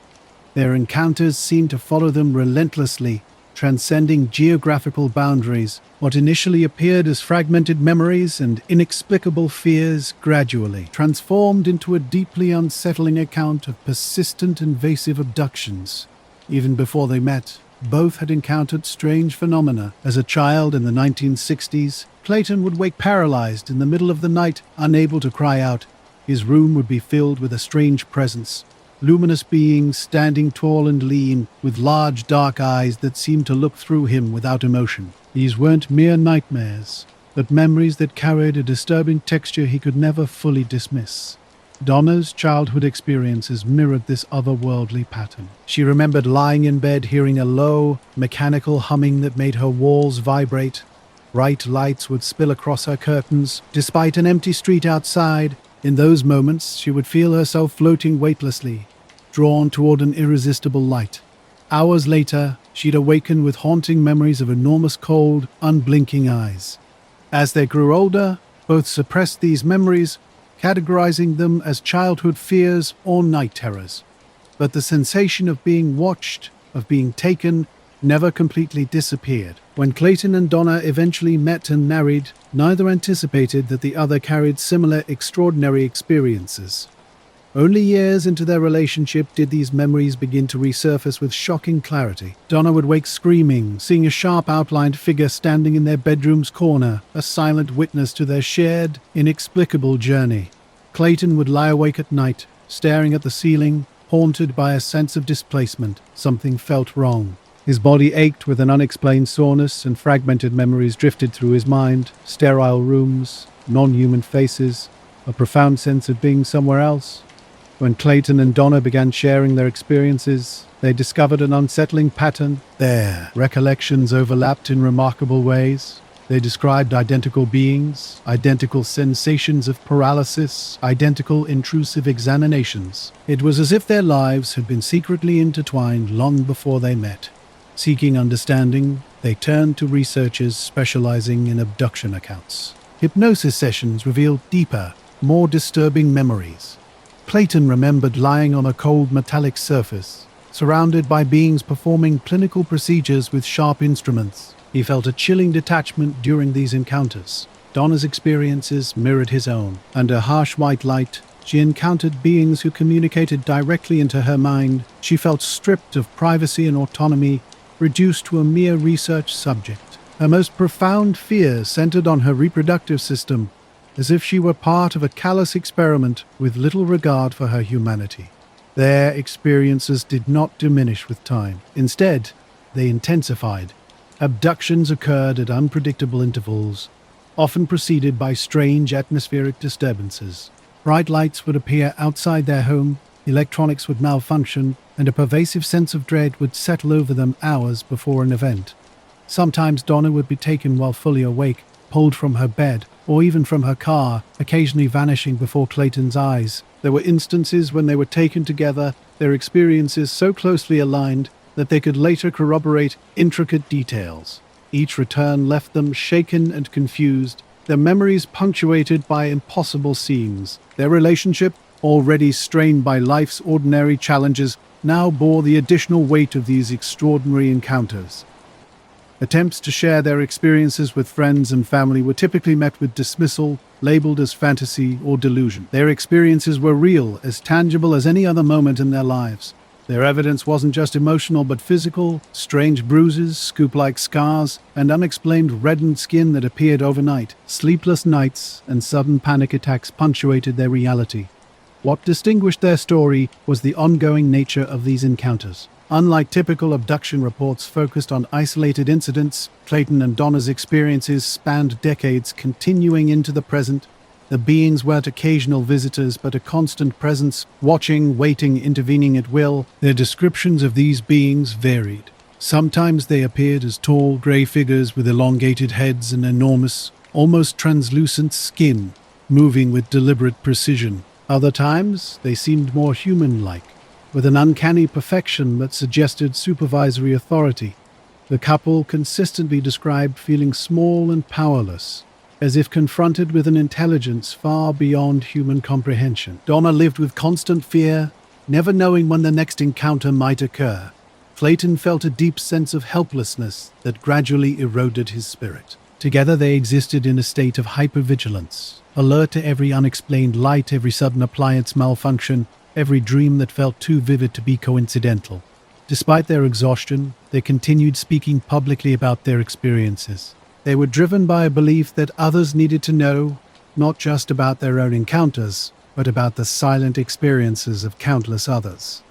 Their encounters seemed to follow them relentlessly, transcending geographical boundaries. What initially appeared as fragmented memories and inexplicable fears gradually transformed into a deeply unsettling account of persistent invasive abductions. Even before they met, both had encountered strange phenomena. As a child in the 1960s, Clayton would wake paralyzed in the middle of the night, unable to cry out. His room would be filled with a strange presence. Luminous beings standing tall and lean, with large dark eyes that seemed to look through him without emotion. These weren't mere nightmares, but memories that carried a disturbing texture he could never fully dismiss. Donna's childhood experiences mirrored this otherworldly pattern. She remembered lying in bed hearing a low, mechanical humming that made her walls vibrate. Bright lights would spill across her curtains, despite an empty street outside. In those moments, she would feel herself floating weightlessly, drawn toward an irresistible light. Hours later, she'd awaken with haunting memories of enormous cold, unblinking eyes. As they grew older, both suppressed these memories, categorizing them as childhood fears or night terrors. But the sensation of being watched, of being taken, never completely disappeared. When Clayton and Donna eventually met and married, neither anticipated that the other carried similar extraordinary experiences. Only years into their relationship did these memories begin to resurface with shocking clarity. Donna would wake screaming, seeing a sharp outlined figure standing in their bedroom's corner, a silent witness to their shared, inexplicable journey. Clayton would lie awake at night, staring at the ceiling, haunted by a sense of displacement. Something felt wrong. His body ached with an unexplained soreness, and fragmented memories drifted through his mind. Sterile rooms, non-human faces, a profound sense of being somewhere else. When Clayton and Donna began sharing their experiences, they discovered an unsettling pattern. Their recollections overlapped in remarkable ways. They described identical beings, identical sensations of paralysis, identical intrusive examinations. It was as if their lives had been secretly intertwined long before they met. Seeking understanding, they turned to researchers specializing in abduction accounts. Hypnosis sessions revealed deeper, more disturbing memories. Clayton remembered lying on a cold metallic surface, surrounded by beings performing clinical procedures with sharp instruments. He felt a chilling detachment during these encounters. Donna's experiences mirrored his own. Under harsh white light, she encountered beings who communicated directly into her mind. She felt stripped of privacy and autonomy, reduced to a mere research subject. Her most profound fear centered on her reproductive system. as if she were part of a callous experiment with little regard for her humanity. Their experiences did not diminish with time. Instead, they intensified. Abductions occurred at unpredictable intervals, often preceded by strange atmospheric disturbances. Bright lights would appear outside their home, electronics would malfunction, and a pervasive sense of dread would settle over them hours before an event. Sometimes Donna would be taken while fully awake, pulled from her bed, or even from her car, occasionally vanishing before Clayton's eyes. There were instances when they were taken together, their experiences so closely aligned that they could later corroborate intricate details. Each return left them shaken and confused, their memories punctuated by impossible scenes. Their relationship, already strained by life's ordinary challenges, now bore the additional weight of these extraordinary encounters. Attempts to share their experiences with friends and family were typically met with dismissal, labeled as fantasy or delusion. Their experiences were real, as tangible as any other moment in their lives. Their evidence wasn't just emotional but physical: strange bruises, scoop-like scars, and unexplained reddened skin that appeared overnight. Sleepless nights and sudden panic attacks punctuated their reality. What distinguished their story was the ongoing nature of these encounters. Unlike typical abduction reports focused on isolated incidents, Clayton and Donna's experiences spanned decades, continuing into the present. The beings weren't occasional visitors, but a constant presence, watching, waiting, intervening at will. Their descriptions of these beings varied. Sometimes they appeared as tall, grey figures with elongated heads and enormous, almost translucent skin, moving with deliberate precision. Other times, they seemed more human-like, with an uncanny perfection that suggested supervisory authority. The couple consistently described feeling small and powerless, as if confronted with an intelligence far beyond human comprehension. Donna lived with constant fear, never knowing when the next encounter might occur. Clayton felt a deep sense of helplessness that gradually eroded his spirit. Together they existed in a state of hypervigilance, alert to every unexplained light, every sudden appliance malfunction, every dream that felt too vivid to be coincidental. Despite their exhaustion, they continued speaking publicly about their experiences. They were driven by a belief that others needed to know, not just about their own encounters, but about the silent experiences of countless others.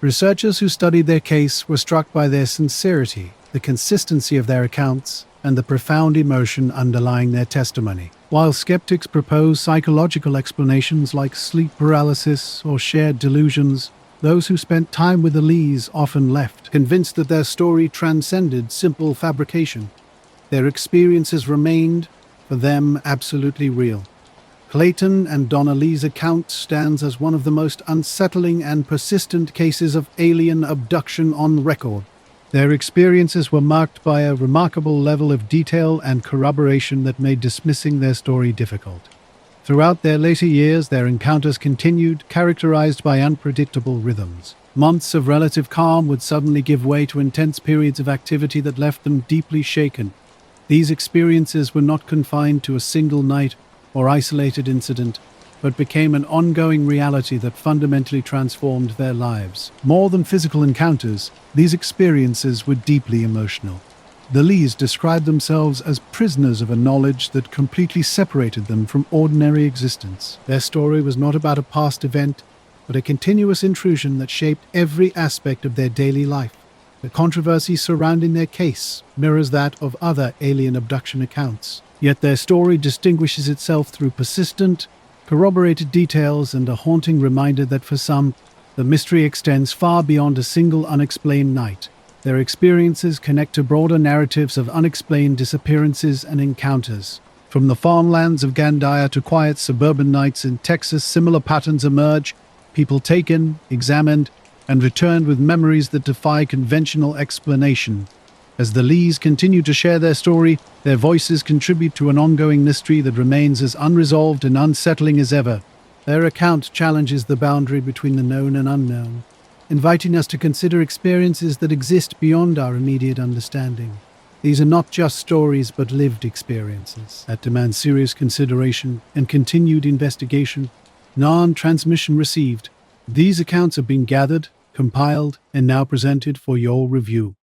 Researchers who studied their case were struck by their sincerity, the consistency of their accounts, and the profound emotion underlying their testimony. While skeptics propose psychological explanations like sleep paralysis or shared delusions, those who spent time with the Lees often left, convinced that their story transcended simple fabrication. Their experiences remained, for them, absolutely real. Clayton and Donna Lee's account stands as one of the most unsettling and persistent cases of alien abduction on record. Their experiences were marked by a remarkable level of detail and corroboration that made dismissing their story difficult. Throughout their later years, their encounters continued, characterized by unpredictable rhythms. Months of relative calm would suddenly give way to intense periods of activity that left them deeply shaken. These experiences were not confined to a single night or isolated incident, but became an ongoing reality that fundamentally transformed their lives. More than physical encounters, these experiences were deeply emotional. The Lees described themselves as prisoners of a knowledge that completely separated them from ordinary existence. Their story was not about a past event, but a continuous intrusion that shaped every aspect of their daily life. The controversy surrounding their case mirrors that of other alien abduction accounts. Yet their story distinguishes itself through persistent, corroborated details and a haunting reminder that for some, the mystery extends far beyond a single unexplained night. Their experiences connect to broader narratives of unexplained disappearances and encounters. From the farmlands of Gandia to quiet suburban nights in Texas, similar patterns emerge: people taken, examined, and returned with memories that defy conventional explanation. As the Lees continue to share their story, their voices contribute to an ongoing mystery that remains as unresolved and unsettling as ever. Their account challenges the boundary between the known and unknown, inviting us to consider experiences that exist beyond our immediate understanding. These are not just stories, but lived experiences that demand serious consideration and continued investigation. Non-transmission received. These accounts have been gathered, compiled, and now presented for your review.